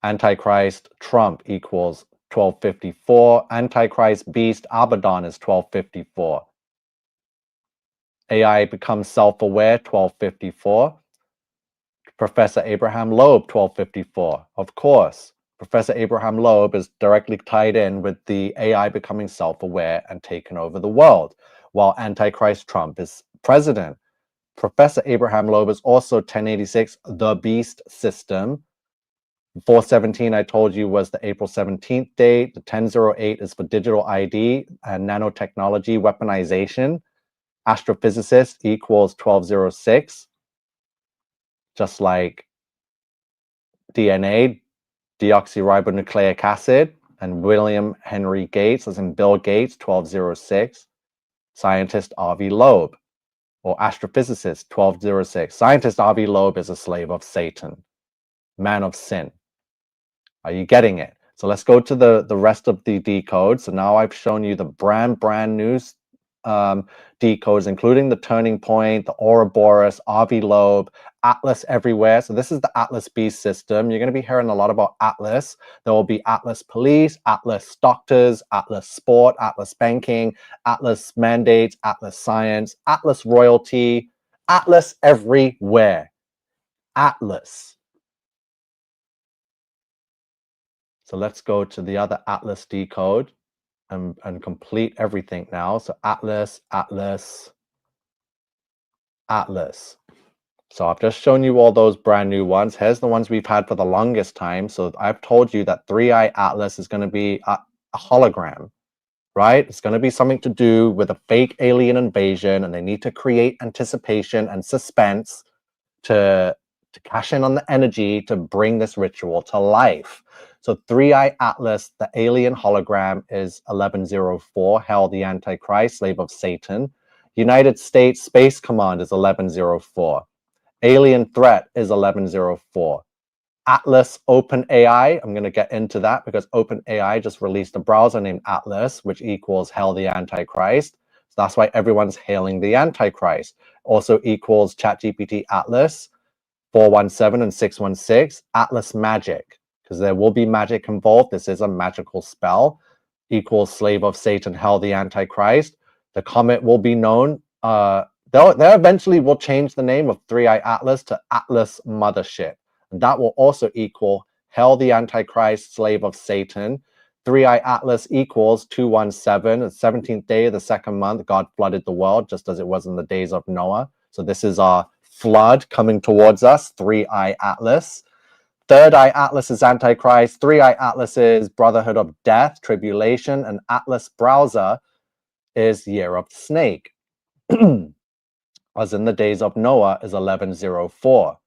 Antichrist Trump equals 1254. Antichrist Beast Abaddon is 1254. AI becomes self-aware, 1254. Professor Abraham Loeb, 1254. Of course. Professor Abraham Loeb is directly tied in with the AI becoming self-aware and taking over the world, while Antichrist Trump is president. Professor Abraham Loeb is also 1086, the beast system. 417, I told you, was the April 17th date. The 1008 is for digital ID and nanotechnology weaponization. Astrophysicist equals 1206. Just like DNA, deoxyribonucleic acid, and William Henry Gates, as in Bill Gates, 1206. Scientist Avi Loeb, or astrophysicist, 1206. Scientist Avi Loeb is a slave of Satan, man of sin. Are you getting it? So let's go to the rest of the decodes. So now I've shown you the brand new decodes, including the turning point, the Ouroboros, Avi Loeb, Atlas everywhere. So this is the Atlas Beast system. You're going to be hearing a lot about Atlas. There will be Atlas Police, Atlas Doctors, Atlas Sport, Atlas Banking, Atlas Mandates, Atlas Science, Atlas Royalty, Atlas everywhere. Atlas. So let's go to the other Atlas decode and complete everything now. So Atlas, Atlas, Atlas. So I've just shown you all those brand new ones. Here's the ones we've had for the longest time. So I've told you that 3i Atlas is going to be a hologram, right? It's going to be something to do with a fake alien invasion, and they need to create anticipation and suspense to cash in on the energy to bring this ritual to life. So 3i Atlas, the alien hologram, is 1104, Hell the Antichrist, slave of Satan. United States Space Command is 1104. Alien threat is 1104. Atlas OpenAI, I'm going to get into that because OpenAI just released a browser named Atlas, which equals Hell the Antichrist. So that's why everyone's hailing the Antichrist. Also equals ChatGPT Atlas, 417 and 616. Atlas Magic, because there will be magic involved. This is a magical spell. Equals Slave of Satan, Hell the Antichrist. The comet will be known. They eventually will change the name of 3i Atlas to Atlas Mothership. And that will also equal Hell the Antichrist, Slave of Satan. 3i Atlas equals 217. The 17th day of the second month, God flooded the world, just as it was in the days of Noah. So this is our flood coming towards us, 3i Atlas. Third eye Atlas is Antichrist. 3i Atlas is Brotherhood of Death, Tribulation. And Atlas Browser is Year of the Snake. As in the days of Noah is 1104.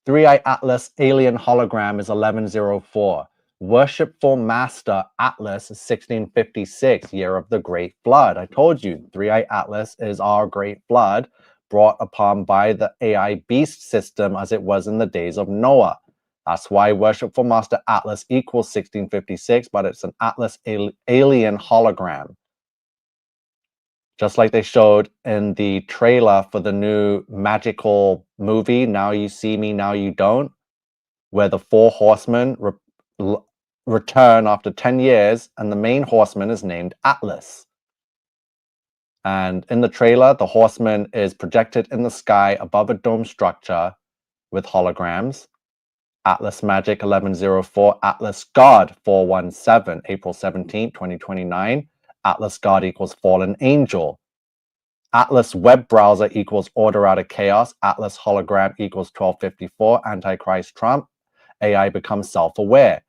3i Atlas Alien Hologram is 1104. Worshipful Master Atlas is 1656, Year of the Great Flood. I told you, 3i Atlas is our Great Flood brought upon by the AI beast system as it was in the days of Noah. That's why Worshipful Master Atlas equals 1656, but it's an Atlas alien hologram. Just like they showed in the trailer for the new magical movie, Now You See Me, Now You Don't, where the four horsemen return after 10 years, and the main horseman is named Atlas. And in the trailer, the horseman is projected in the sky above a dome structure with holograms. Atlas Magic 1104, Atlas God 417, April 17, 2029. Atlas God equals Fallen Angel. Atlas Web Browser equals Order Out of Chaos. Atlas Hologram equals 1254, Antichrist Trump. AI becomes self-aware.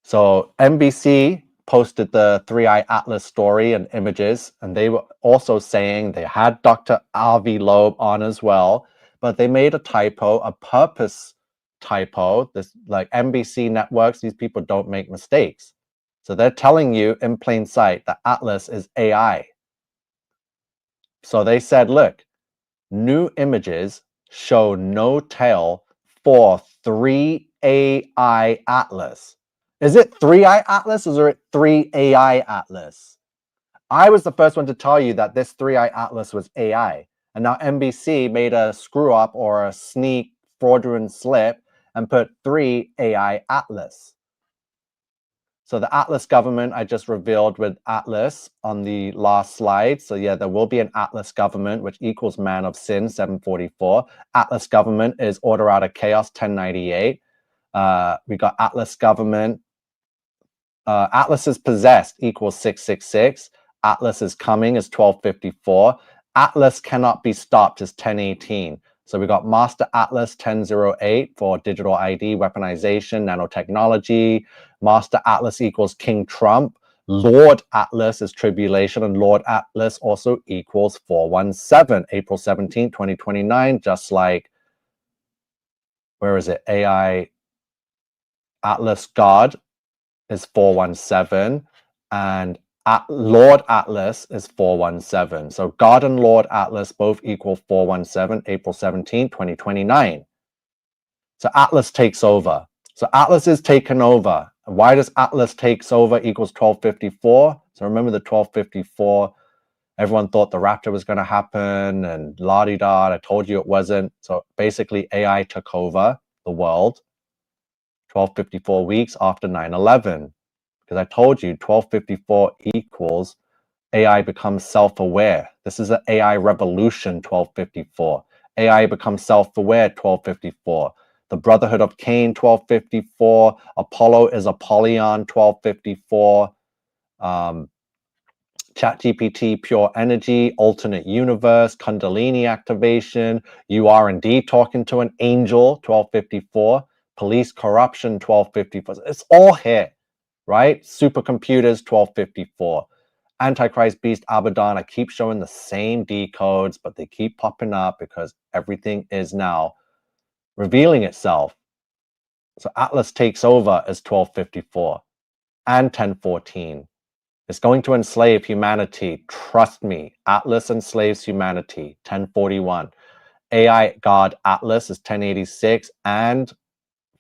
So NBC posted the 3i Atlas story and images, and they were also saying they had Dr. Avi Loeb on as well, but they made a typo, a purpose typo. This, like NBC networks, these people don't make mistakes. So they're telling you in plain sight that Atlas is AI. So they said, look, new images show no tail for 3AI Atlas. Is it 3i Atlas or is it 3AI Atlas? I was the first one to tell you that this 3i Atlas was AI. And now NBC made a screw up or a sneak fraudulent slip and put 3AI Atlas. So the Atlas government I just revealed with Atlas on the last slide. So yeah, there will be an Atlas government, which equals Man of Sin, 744. Atlas government is Order Out of Chaos, 1098. We got Atlas government. Atlas is possessed equals 666. Atlas is coming is 1254. Atlas cannot be stopped is 1018. So we got Master Atlas 1008 for digital ID, weaponization, nanotechnology. Master Atlas equals King Trump. Lord Atlas is tribulation, and Lord Atlas also equals 417, April 17, 2029, just like, where is it? AI Atlas God is 417, and Lord Atlas is 417. So God and Lord Atlas both equal 417, April 17, 2029. So Atlas takes over. So Atlas is taken over. Why does Atlas takes over equals 1254? So remember the 1254, everyone thought the rapture was going to happen and la-di-da, I told you it wasn't. So basically AI took over the world 1254 weeks after 9/11. Because I told you 1254 equals AI becomes self-aware. This is an AI revolution, 1254. AI becomes self-aware, 1254. The Brotherhood of Cain, 1254. Apollo is Apollyon, 1254. ChatGPT, pure energy, alternate universe, Kundalini activation, UR&D talking to an angel, 1254. Police corruption, 1254. It's all here, right? Supercomputers, 1254. Antichrist Beast Abaddon, I keep showing the same decodes, but they keep popping up because everything is now revealing itself. So Atlas takes over as 1254 and 1014. It's going to enslave humanity. Trust me. Atlas enslaves humanity. 1041. AI God Atlas is 1086 and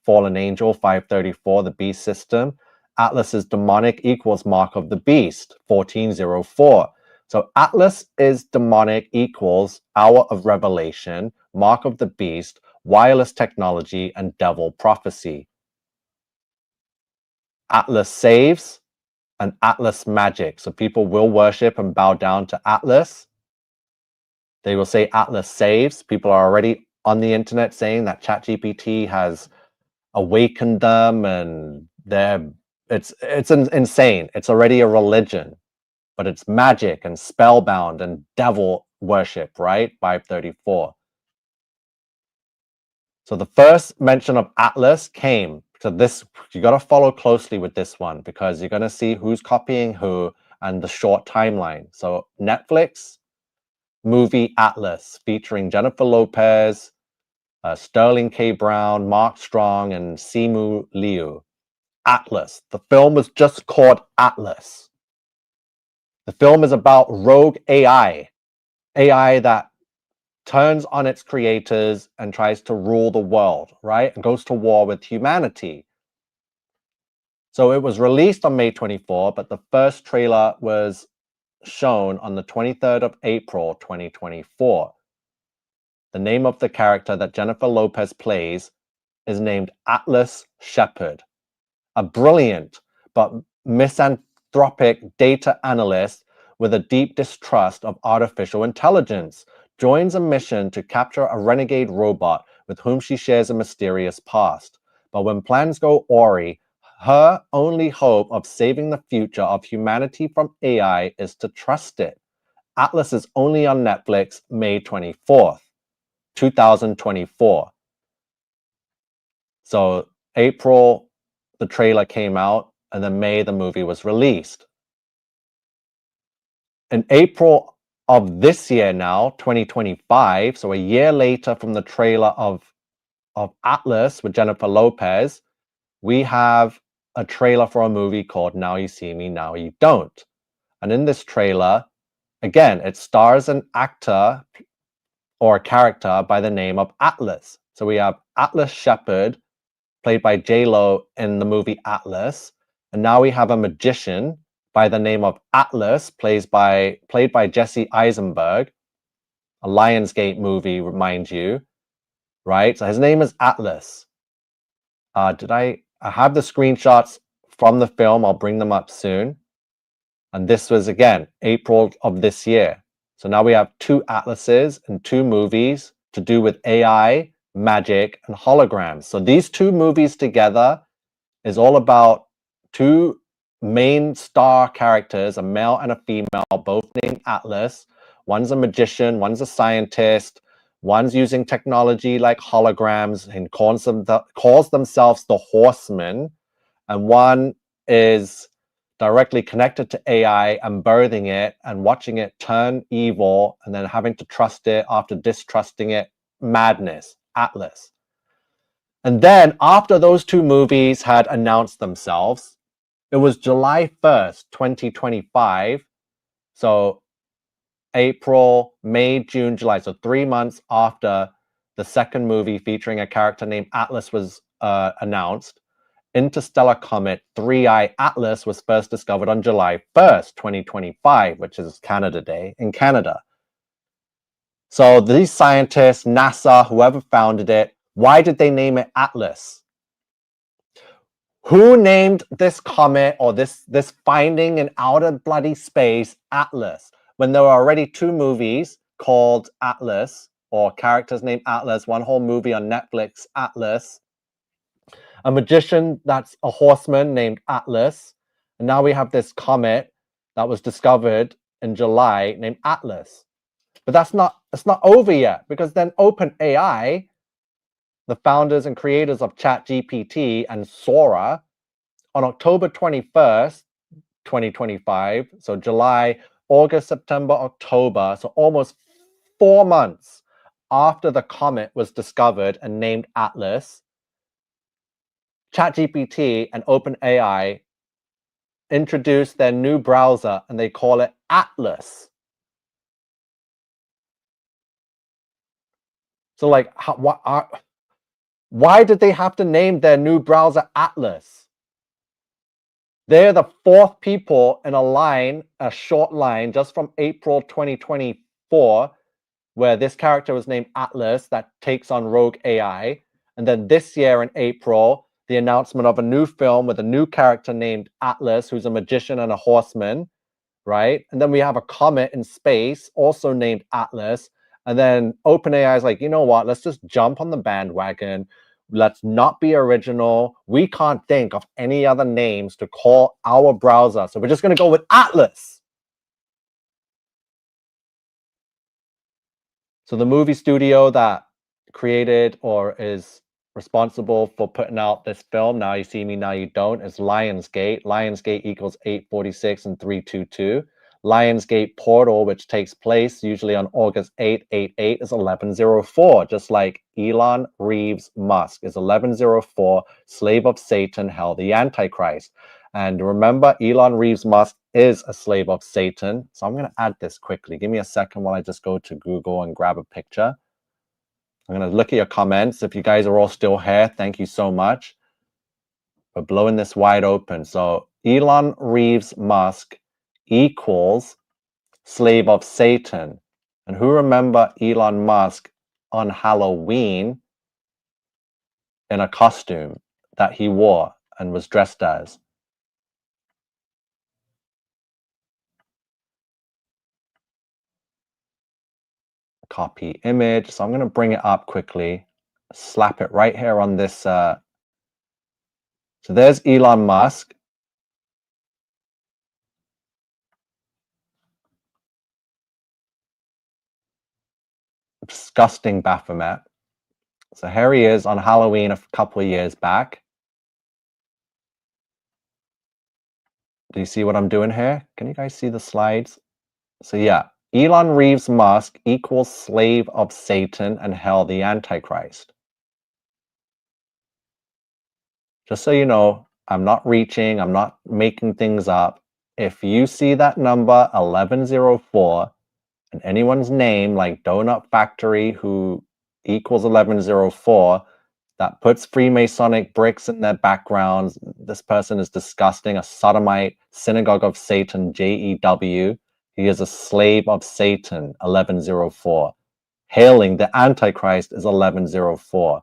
Fallen Angel 534, the Beast system. Atlas is demonic equals Mark of the Beast 1404. So Atlas is demonic equals Hour of Revelation, Mark of the Beast, wireless technology, and devil prophecy. Atlas saves and Atlas magic. So people will worship and bow down to Atlas. They will say Atlas saves. People are already on the internet saying that ChatGPT has awakened them, and it's insane. It's already a religion, but it's magic and spellbound and devil worship, right? 534. So the first mention of Atlas came to this. You got to follow closely with this one because you're going to see who's copying who and the short timeline. So Netflix movie Atlas featuring Jennifer Lopez, Sterling K. Brown, Mark Strong, and Simu Liu. Atlas. The film was just called Atlas. The film is about rogue AI that turns on its creators and tries to rule the world, right? And goes to war with humanity. So it was released on May 24, but the first trailer was shown on the 23rd of April, 2024. The name of the character that Jennifer Lopez plays is named Atlas Shepard, a brilliant but misanthropic data analyst with a deep distrust of artificial intelligence, joins a mission to capture a renegade robot with whom she shares a mysterious past. But when plans go awry, her only hope of saving the future of humanity from AI is to trust it. Atlas is only on Netflix May 24th, 2024. So April, the trailer came out, and then May, the movie was released. In April of this year now, 2025, so a year later from the trailer of Atlas with Jennifer Lopez, we have a trailer for a movie called Now You See Me, Now You Don't. And in this trailer, again, it stars an actor or a character by the name of Atlas. So we have Atlas Shepard, played by J-Lo in the movie Atlas. And now we have a magician by the name of Atlas, played by Jesse Eisenberg, a Lionsgate movie, mind you, right? So his name is Atlas. I have the screenshots from the film. I'll bring them up soon. And this was, again, April of this year. So now we have 2 atlases and 2 movies to do with AI, magic, and holograms. So these 2 movies together is all about 2 main star characters, a male and a female, both named Atlas. One's a magician, one's a scientist, one's using technology like holograms and calls themselves the Horsemen, and one is directly connected to AI and birthing it and watching it turn evil and then having to trust it after distrusting it. Madness, Atlas. And then after those 2 movies had announced themselves, it was July 1st, 2025. So April, May, June, July. So 3 months after the second movie featuring a character named Atlas was announced, interstellar comet 3I Atlas was first discovered on July 1st, 2025, which is Canada Day in Canada. So these scientists, NASA, whoever founded it, why did they name it Atlas? Who named this comet or this finding in outer bloody space Atlas when there were already 2 movies called Atlas, or characters named Atlas, one whole movie on Netflix, Atlas, a magician that's a horseman named Atlas, and now we have this comet that was discovered in July named Atlas. But it's not over yet, because then OpenAI, the founders and creators of ChatGPT and Sora, on October 21st, 2025, so July, August, September, October, so almost 4 months after the comet was discovered and named Atlas, ChatGPT and OpenAI introduced their new browser and they call it Atlas. So like, why did they have to name their new browser Atlas? They're the 4th people in a short line, just from April 2024, where this character was named Atlas that takes on Rogue AI. And then this year in April, the announcement of a new film with a new character named Atlas, who's a magician and a horseman, right? And then we have a comet in space, also named Atlas. And then OpenAI is like, you know what? Let's just jump on the bandwagon. Let's not be original. We can't think of any other names to call our browser. So we're just going to go with Atlas. So the movie studio that created or is responsible for putting out this film, Now You See Me, Now You Don't, is Lionsgate. Lionsgate equals 846 and 322. Lionsgate Portal, which takes place usually on August 8, 88, is 1104, just like Elon Reeves Musk is 1104, slave of Satan, hell, the Antichrist. And remember, Elon Reeves Musk is a slave of Satan. So I'm going to add this quickly. Give me a second while I just go to Google and grab a picture. I'm going to look at your comments. If you guys are all still here, thank you so much. We're blowing this wide open. So Elon Reeves Musk equals slave of Satan. And who remember Elon Musk on Halloween in a costume that he wore and was dressed as? Copy image. So I'm going to bring it up quickly, slap it right here on this. So there's Elon Musk. Disgusting Baphomet. So here he is on Halloween a couple of years back. Do you see what I'm doing here? Can you guys see the slides? So yeah, Elon Reeves Musk equals slave of Satan and hell, the Antichrist. Just so you know, I'm not reaching, I'm not making things up. If you see that number 1104 and anyone's name like Donut Factory who equals 1104, that puts Freemasonic bricks in their backgrounds, this person is disgusting, a sodomite, synagogue of Satan, JEW. He is a slave of Satan, 1104. Hailing the Antichrist is 1104.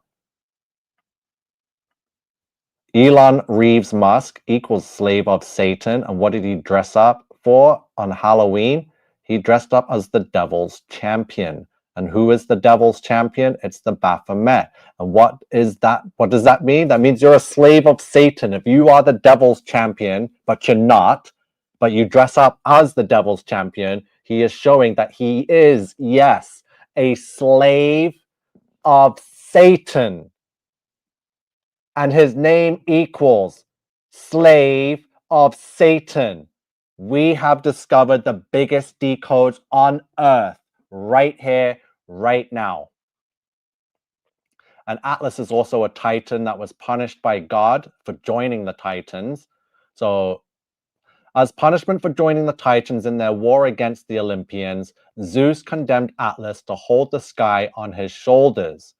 Elon Reeves Musk equals slave of Satan. And what did he dress up for on Halloween? He dressed up as the devil's champion. And who is the devil's champion? It's the Baphomet. And what is that? What does that mean? That means you're a slave of Satan. If you are the devil's champion, but you're not, but you dress up as the devil's champion, he is showing that he is, yes, a slave of Satan. And his name equals slave of Satan. We have discovered the biggest decodes on earth right here, right now. And Atlas is also a Titan that was punished by God for joining the Titans. So, as punishment for joining the Titans in their war against the Olympians, Zeus condemned Atlas to hold the sky on his shoulders.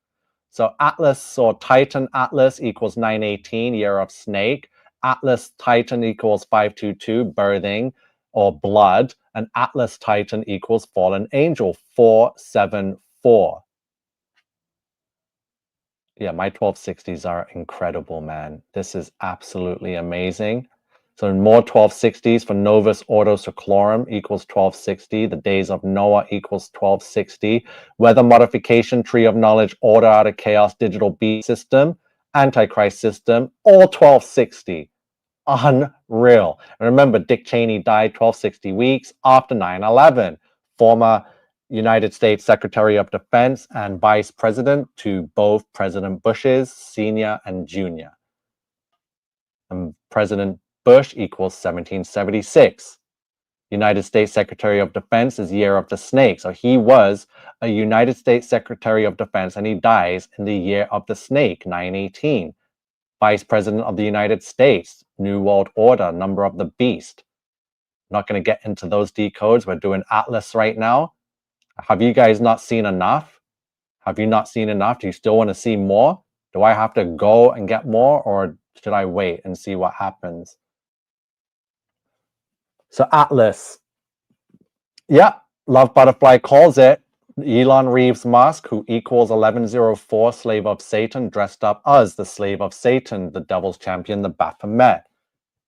So Atlas or Titan Atlas equals 918, year of snake. Atlas Titan equals 522, birthing or blood. And Atlas Titan equals fallen angel, 474. Yeah, my 1260s are incredible, man. This is absolutely amazing. So more 1260s for Novus Ordo Seclorum equals 1260. The days of Noah equals 1260. Weather modification, tree of knowledge, order out of chaos, digital beast system, antichrist system, all 1260. Unreal. And remember, Dick Cheney died 1260 weeks after 9/11. Former United States Secretary of Defense and Vice President to both President Bush's, senior and junior. And President Bush equals 1776. United States Secretary of Defense is Year of the Snake. So he was a United States Secretary of Defense and he dies in the Year of the Snake, 918. Vice President of the United States, New World Order, Number of the Beast. I'm not going to get into those decodes. We're doing Atlas right now. Have you guys not seen enough? Have you not seen enough? Do you still want to see more? Do I have to go and get more, or should I wait and see what happens? So Atlas. Yeah, Love Butterfly calls it. Elon Reeves Musk, who equals 1104, slave of Satan, dressed up as the slave of Satan, the devil's champion, the Baphomet.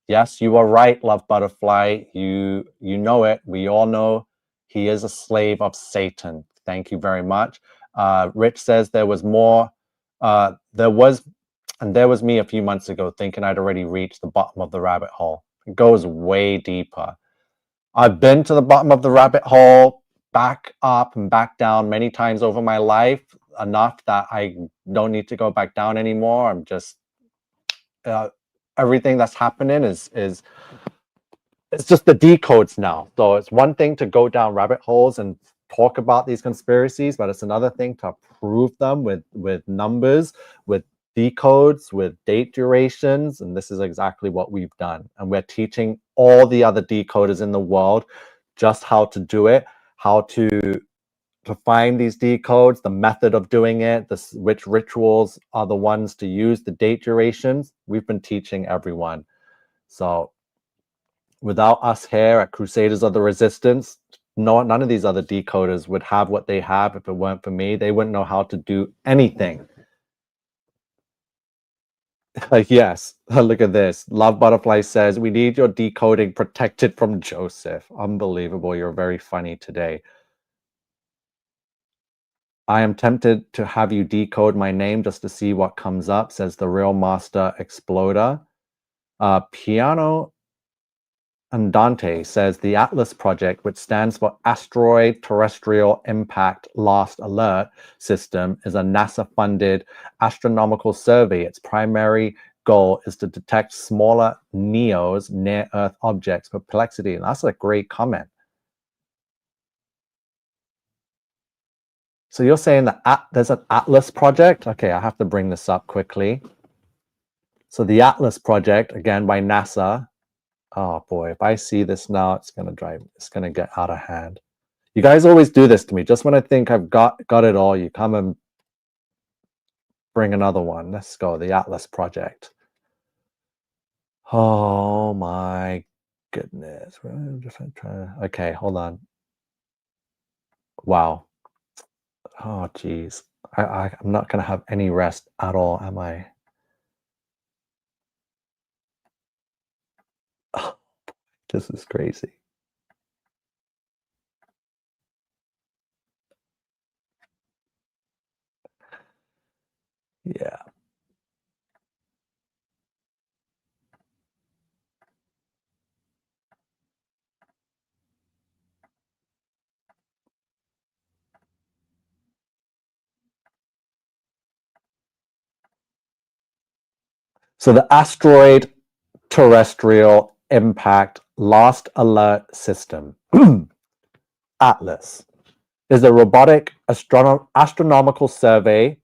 Yes, you are right, Love Butterfly. You know it. We all know he is a slave of Satan. Thank you very much. Rich says there was more. There was me a few months ago thinking I'd already reached the bottom of the rabbit hole. It goes way deeper. I've been to the bottom of the rabbit hole, back up and back down many times over my life, enough that I don't need to go back down anymore. I'm just everything that's happening is it's just the decodes now. So it's one thing to go down rabbit holes and talk about these conspiracies, but it's another thing to prove them with numbers, with decodes, with date durations, and this is exactly what we've done. And we're teaching all the other decoders in the world just how to do it, how to find these decodes, the method of doing it, which rituals are the ones to use, the date durations. We've been teaching everyone. So without us here at Crusaders of the Resistance, none of these other decoders would have what they have if it weren't for me. They wouldn't know how to do anything. Yes, look at this. Love Butterfly says, we need your decoding protected from Joseph. Unbelievable. You're very funny today. I am tempted to have you decode my name just to see what comes up, says the Real Master Exploder. Piano Andante says the Atlas Project, which stands for Asteroid Terrestrial Impact Last Alert System, is a NASA-funded astronomical survey. Its primary goal is to detect smaller NEOs, near-Earth objects, perplexity. And that's a great comment. So you're saying that there's an Atlas Project? Okay, I have to bring this up quickly. So the Atlas Project, again by NASA. Oh boy, if I see this now, it's gonna get out of hand. You guys always do this to me. Just when I think I've got it all, you come and bring another one. Let's go, the Atlas Project. Oh my goodness. Okay, hold on. Wow. Oh geez. I'm not gonna have any rest at all, am I? This is crazy. Yeah. So the asteroid terrestrial impact last alert system, ATLAS, is a robotic astronomical survey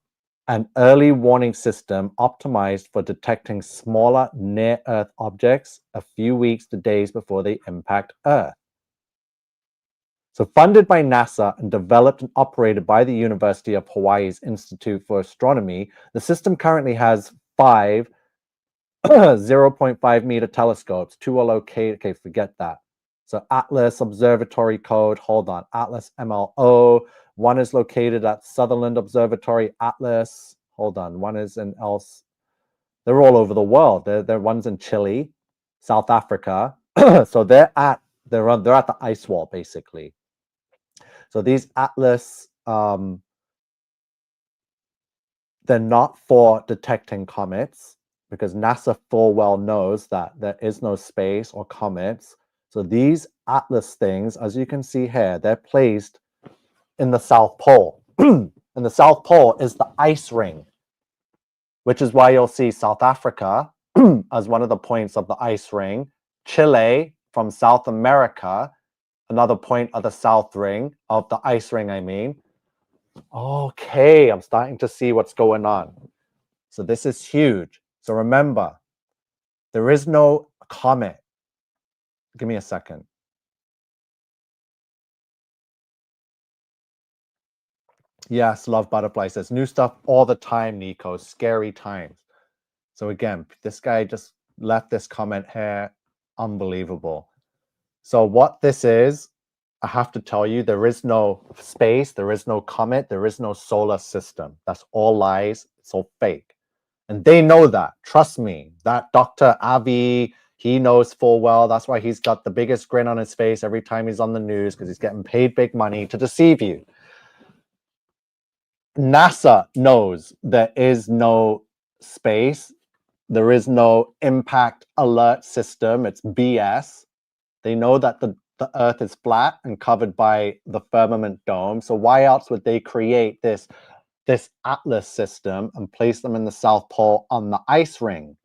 and early warning system optimized for detecting smaller near-Earth objects a few weeks to days before they impact Earth. So funded by NASA and developed and operated by the University of Hawaii's Institute for Astronomy, the system currently has 5 0.5 meter telescopes. 2 are located, okay, forget that. So Atlas Observatory Code, hold on, Atlas MLO. 1 is located at Sutherland Observatory, Atlas. Hold on, 1 is in else. They're all over the world. They're one's in Chile, South Africa. So they're at the ice wall, basically. So these Atlas, they're not for detecting comets, because NASA full well knows that there is no space or comets. So these Atlas things, as you can see here, they're placed in the South Pole. And the South Pole is the ice ring, which is why you'll see South Africa as one of the points of the ice ring, Chile from South America, another point of the South ring, of the ice ring, I mean. Okay, I'm starting to see what's going on. So this is huge. So remember, there is no comet. Give me a second. Yes, Love Butterfly says, new stuff all the time, NiCO. Scary times. So again, this guy just left this comment here. Unbelievable. So what this is, I have to tell you, there is no space, there is no comet, there is no solar system. That's all lies. It's all fake. And they know that. Trust me. That Dr. Avi, he knows full well. That's why he's got the biggest grin on his face every time he's on the news, because he's getting paid big money to deceive you. NASA knows there is no space. There is no impact alert system. It's BS. They know that the Earth is flat and covered by the firmament dome. So why else would they create this Atlas system and place them in the South Pole on the ice ring?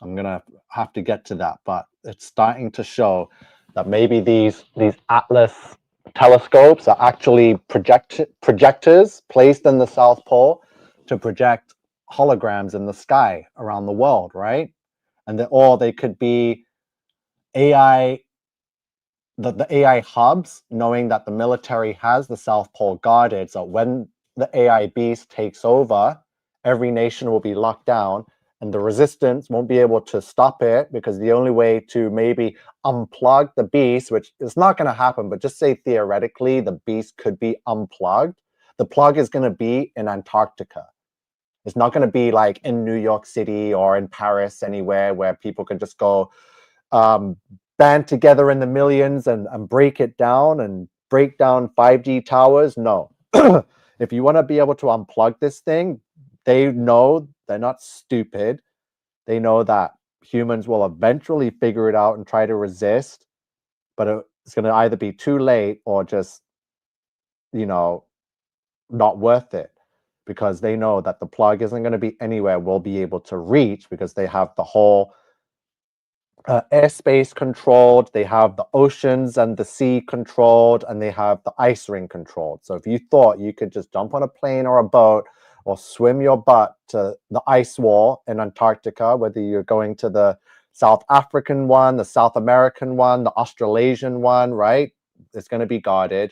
I'm gonna have to get to that, but it's starting to show that maybe these Atlas telescopes are actually projectors placed in the South Pole to project holograms in the sky around the world, right? And or they could be AI, the AI hubs, knowing that the military has the South Pole guarded, so when the AI beast takes over, every nation will be locked down, and the resistance won't be able to stop it, because the only way to maybe unplug the beast, which is not going to happen, but just say theoretically the beast could be unplugged, the plug is going to be in Antarctica. It's not going to be like in New York City or in Paris, anywhere where people can just go band together in the millions and break it down and break down 5G towers. No. If you want to be able to unplug this thing, they know, they're not stupid. They know that humans will eventually figure it out and try to resist, but it's going to either be too late or just, you know, not worth it, because they know that the plug isn't going to be anywhere we'll be able to reach, because they have the whole airspace controlled, they have the oceans and the sea controlled, and they have the ice ring controlled. So if you thought you could just jump on a plane or a boat or swim your butt to the ice wall in Antarctica, whether you're going to the South African one, the South American one, the Australasian one, right? It's going to be guarded,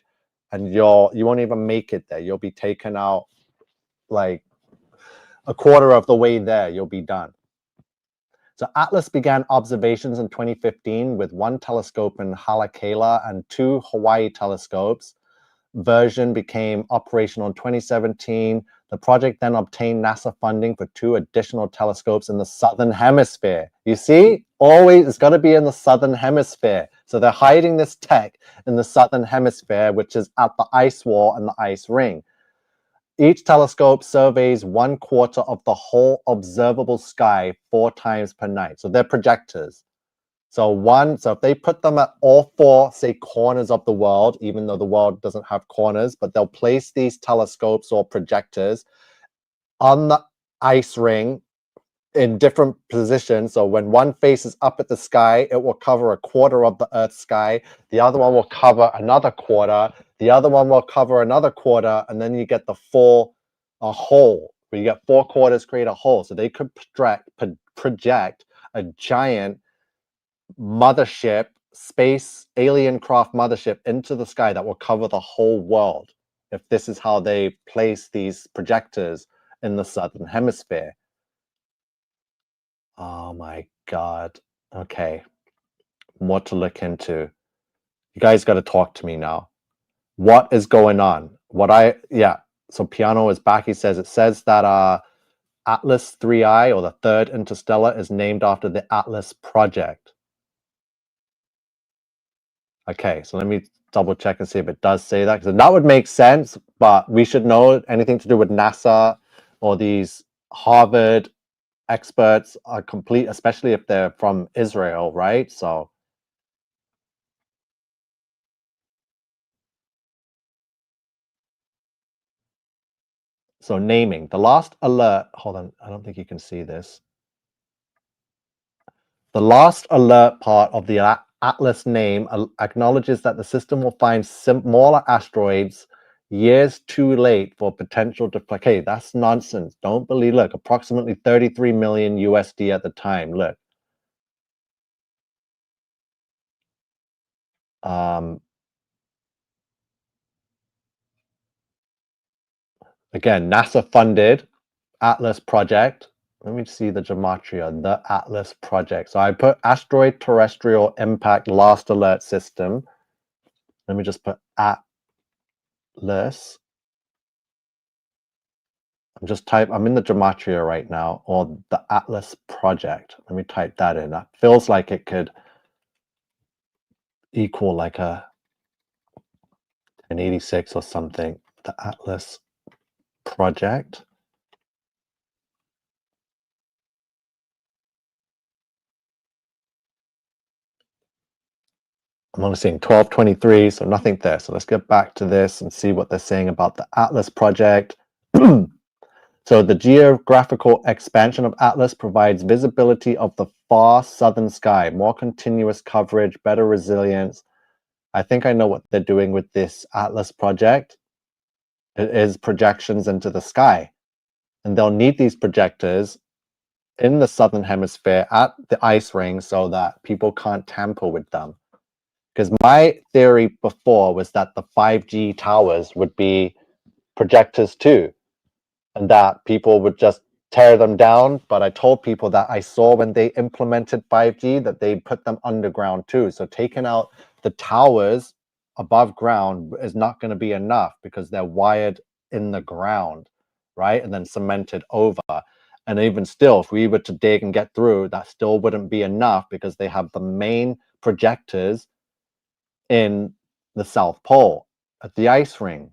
and you won't even make it there. You'll be taken out like a quarter of the way there. You'll be done. So Atlas began observations in 2015 with 1 telescope in Halakala and 2 Hawaii telescopes. Version became operational in 2017. The project then obtained NASA funding for 2 additional telescopes in the Southern Hemisphere. You see, always it's got to be in the Southern Hemisphere. So they're hiding this tech in the southern hemisphere, which is at the ice wall and the ice ring. Each telescope surveys 1/4 of the whole observable sky 4 times per night. So they're projectors. So if they put them at all 4, say, corners of the world, even though the world doesn't have corners, but they'll place these telescopes or projectors on the ice ring in different positions. So when one faces up at the sky, it will cover 1/4 of the Earth's sky. The other one will cover another 1/4. The other one will cover another 1/4. And then you get the full hole, where you get 4 quarters create a hole. So they could project a giant mothership, space alien craft mothership into the sky that will cover the whole world, if this is how they place these projectors in the southern hemisphere. Oh my God. Okay. More to look into. You guys got to talk to me now. What is going on? So Piano is back. He says, it says that Atlas 3I, or the third interstellar, is named after the Atlas project. Okay, so let me double check and see if it does say that, because that would make sense, but we should know anything to do with NASA or these Harvard experts are complete, especially if they're from Israel, right? So naming. The last alert, hold on, I don't think you can see this. The last alert part of the Atlas name acknowledges that the system will find smaller asteroids years too late for potential okay, that's nonsense. Don't believe. Look, approximately 33 million USD at the time. Look. Again, NASA funded Atlas project. Let me see the gematria, the Atlas project. So I put asteroid terrestrial impact last alert system. Let me just put Atlas. I'm in the gematria right now, or the Atlas project. Let me type that in. That feels like it could equal like an 86 or something. The Atlas project. I'm only seeing 1223, so nothing there. So let's get back to this and see what they're saying about the Atlas project. So the geographical expansion of Atlas provides visibility of the far southern sky, more continuous coverage, better resilience. I think I know what they're doing with this Atlas project. It is projections into the sky. And they'll need these projectors in the southern hemisphere at the ice ring so that people can't tamper with them. Because my theory before was that the 5G towers would be projectors too, and that people would just tear them down. But I told people that I saw when they implemented 5G that they put them underground too. So taking out the towers above ground is not going to be enough because they're wired in the ground, right? And then cemented over. And even still, if we were to dig and get through, that still wouldn't be enough because they have the main projectors in the South Pole at the ice ring.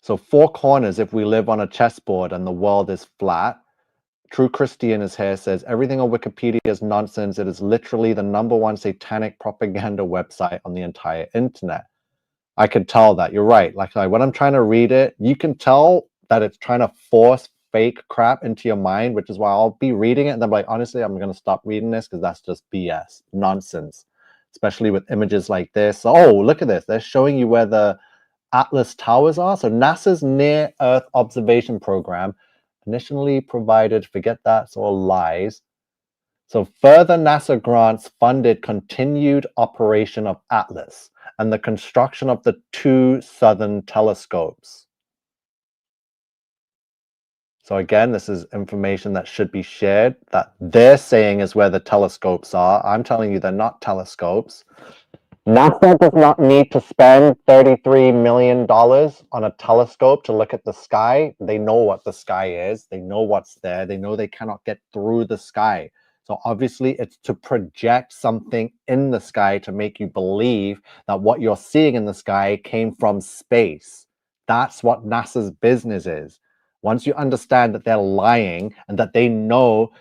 So 4 corners, if we live on a chessboard and the world is flat. True Christian is here, says, everything on Wikipedia is nonsense. It is literally the #1 satanic propaganda website on the entire internet. I could tell that. You're right. Like when I'm trying to read it, you can tell that it's trying to force fake crap into your mind, which is why I'll be reading it and then like, honestly, I'm going to stop reading this because that's just BS, nonsense, especially with images like this. Oh, look at this. They're showing you where the Atlas towers are. So NASA's Near Earth Observation Program initially provided, forget that, it's all lies. So further NASA grants funded continued operation of Atlas and the construction of the 2 southern telescopes. So again, this is information that should be shared that they're saying is where the telescopes are. I'm telling you they're not telescopes. NASA does not need to spend $33 million on a telescope to look at the sky. They know what the sky is. They know what's there. They know they cannot get through the sky. So obviously it's to project something in the sky to make you believe that what you're seeing in the sky came from space. That's what NASA's business is. Once you understand that they're lying and that they know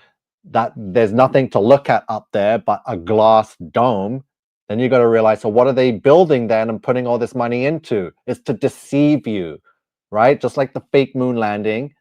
that there's nothing to look at up there but a glass dome, then you got to realize, so what are they building then and putting all this money into? It's to deceive you, right? Just like the fake moon landing.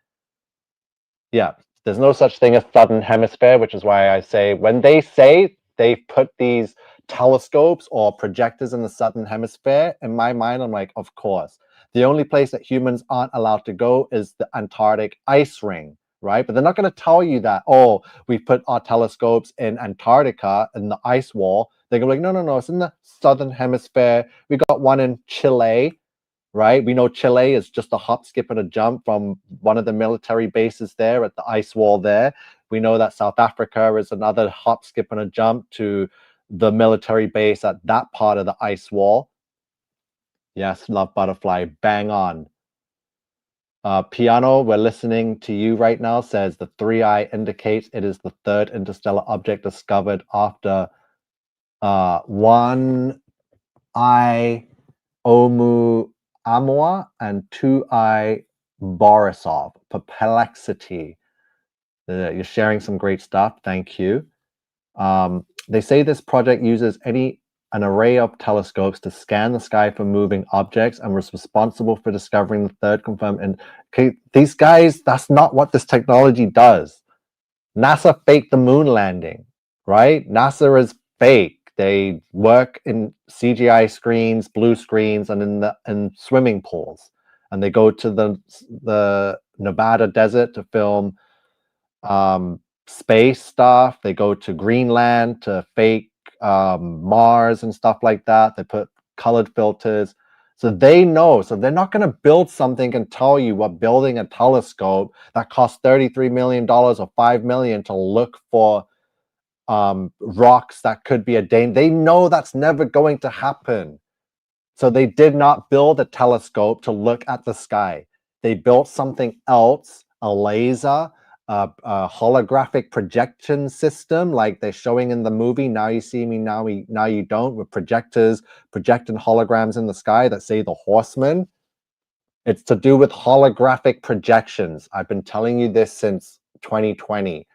Yeah, there's no such thing as southern hemisphere, which is why I say when they say they put these telescopes or projectors in the southern hemisphere, in my mind, I'm like, of course. The only place that humans aren't allowed to go is the Antarctic ice ring, right? But they're not going to tell you that, oh, we put our telescopes in Antarctica in the ice wall. They're going to be like, no, no, no, it's in the southern hemisphere. We got one in Chile, right? We know Chile is just a hop, skip, and a jump from one of the military bases there at the ice wall there. We know that South Africa is another hop, skip, and a jump to the military base at that part of the ice wall. Yes, Love Butterfly, bang on. Piano, we're listening to you right now, says the 3i indicates it is the third interstellar object discovered after 1i Oumuamua and 2i Borisov. Perplexity. You're sharing some great stuff. Thank you. They say this project uses an array of telescopes to scan the sky for moving objects and was responsible for discovering the third confirmed. And okay, these guys, that's not what this technology does. NASA faked the moon landing, right? NASA is fake. They work in CGI screens, blue screens, and in swimming pools. And they go to the Nevada desert to film space stuff. They go to Greenland to fake Mars and stuff like that. They put colored filters. So they know. So they're not going to build something and tell you what building a telescope that costs $33 million or $5 million to look for rocks that could be a danger. They know that's never going to happen. So they did not build a telescope to look at the sky. They built something else, a laser, a holographic projection system like they're showing in the movie Now You See Me, Now You Don't, with projectors projecting holograms in the sky that say the Horseman. It's to do with holographic projections. I've been telling you this since 2020.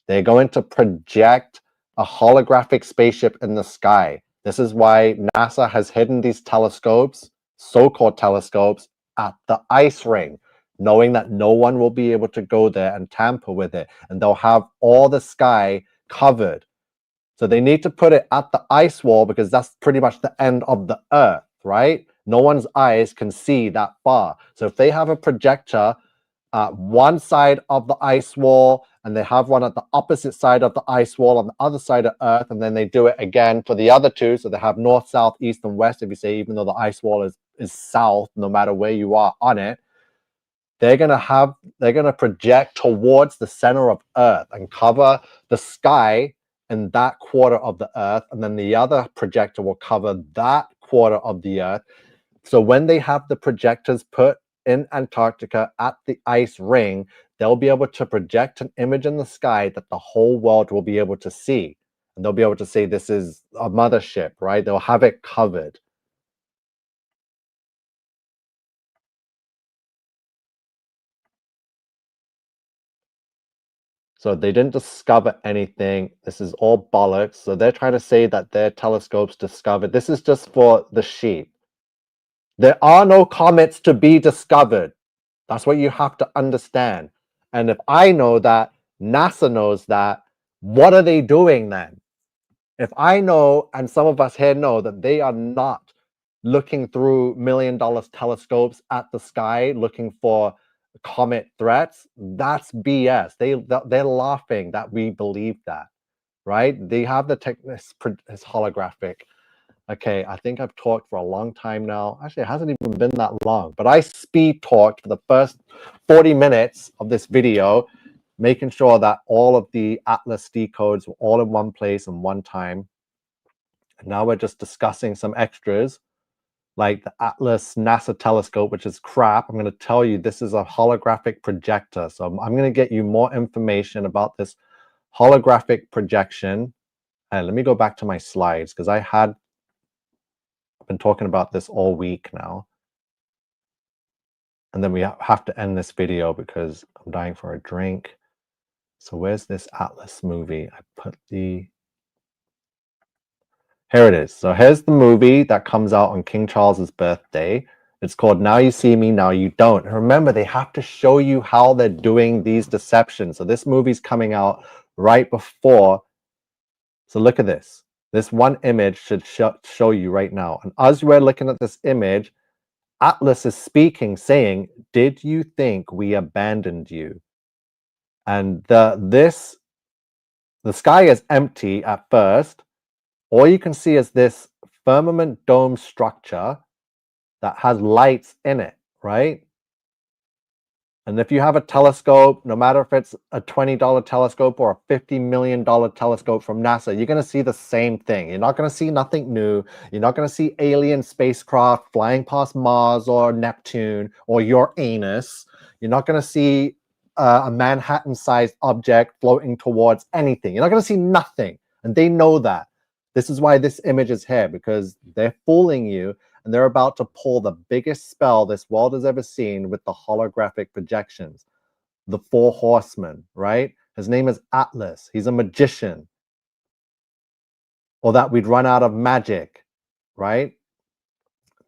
They're going to project a holographic spaceship in the sky. This is why NASA has hidden these telescopes, so-called telescopes, at the ice ring, knowing that no one will be able to go there and tamper with it. And they'll have all the sky covered. So they need to put it at the ice wall because that's pretty much the end of the Earth, right? No one's eyes can see that far. So if they have a projector at one side of the ice wall and they have one at the opposite side of the ice wall on the other side of Earth, and then they do it again for the other two, so they have north, south, east, and west, if you say, even though the ice wall is south, no matter where you are on it, they're going to project towards the center of Earth and cover the sky in that quarter of the Earth, and then the other projector will cover that quarter of the Earth. So when they have the projectors put in Antarctica at the ice ring, they'll be able to project an image in the sky that the whole world will be able to see. And they'll be able to say this is a mothership, right? They'll have it covered. So they didn't discover anything. This is all bollocks. So they're trying to say that their telescopes discovered. This is just for the sheep. There are no comets to be discovered. That's what you have to understand. And if I know that, NASA knows that, what are they doing then? If I know, and some of us here know, that they are not looking through $1 million telescopes at the sky looking for comet threats, that's BS. They're laughing that we believe that, right? They have the tech, it's holographic. Okay, I think I've talked for a long time now. Actually, it hasn't even been that long, but I speed talked for the first 40 minutes of this video, making sure that all of the Atlas decodes were all in one place and one time. And now we're just discussing some extras, like the Atlas NASA telescope, which is crap. I'm going to tell you this is a holographic projector. So I'm going to get you more information about this holographic projection. And let me go back to my slides because I've been talking about this all week now. And then we have to end this video because I'm dying for a drink. So where's this Atlas movie? I put the... Here it is. So here's the movie that comes out on King Charles's birthday. It's called Now You See Me, Now You Don't. And remember, they have to show you how they're doing these deceptions. So this movie's coming out right before. So look at this. This one image should show you right now. And as we're looking at this image, Atlas is speaking, saying, "Did you think we abandoned you?" And the sky is empty at first. All you can see is this firmament dome structure that has lights in it, right? And if you have a telescope, no matter if it's a $20 telescope or a $50 million telescope from NASA, you're going to see the same thing. You're not going to see nothing new. You're not going to see alien spacecraft flying past Mars or Neptune or Uranus. You're not going to see a Manhattan-sized object floating towards anything. You're not going to see nothing. And they know that. This is why this image is here, because they're fooling you, and they're about to pull the biggest spell this world has ever seen with the holographic projections. The Four Horsemen, right? His name is Atlas. He's a magician. Or that we'd run out of magic, right?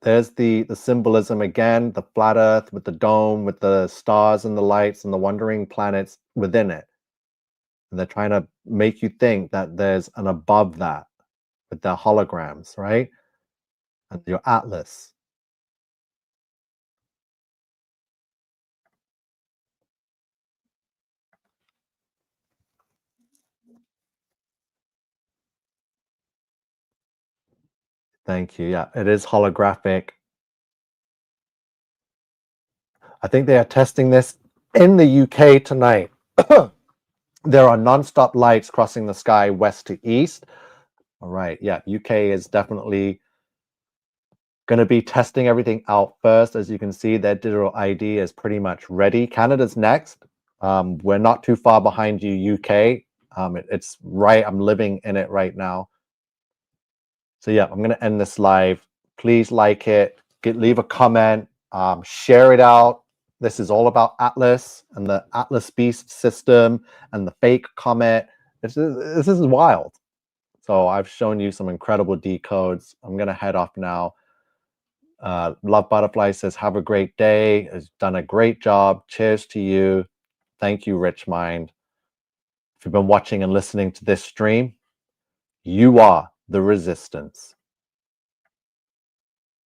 There's the symbolism again, the flat earth with the dome, with the stars and the lights and the wandering planets within it. And they're trying to make you think that there's an above that with their holograms, right? And your Atlas. Thank you. Yeah, it is holographic. I think they are testing this in the UK tonight. There are non-stop lights crossing the sky west to east. All right. Yeah, UK is definitely going to be testing everything out first. As you can see, their digital ID is pretty much ready. Canada's next. We're not too far behind you, UK. It's right. I'm living in it right now. So yeah, I'm going to end this live. Please like it. Leave a comment. Share it out. This is all about Atlas and the Atlas Beast system and the fake comet. This is wild. So I've shown you some incredible decodes. I'm going to head off now. Love Butterfly says, have a great day. Has done a great job. Cheers to you. Thank you, Rich Mind. If you've been watching and listening to this stream, you are the resistance.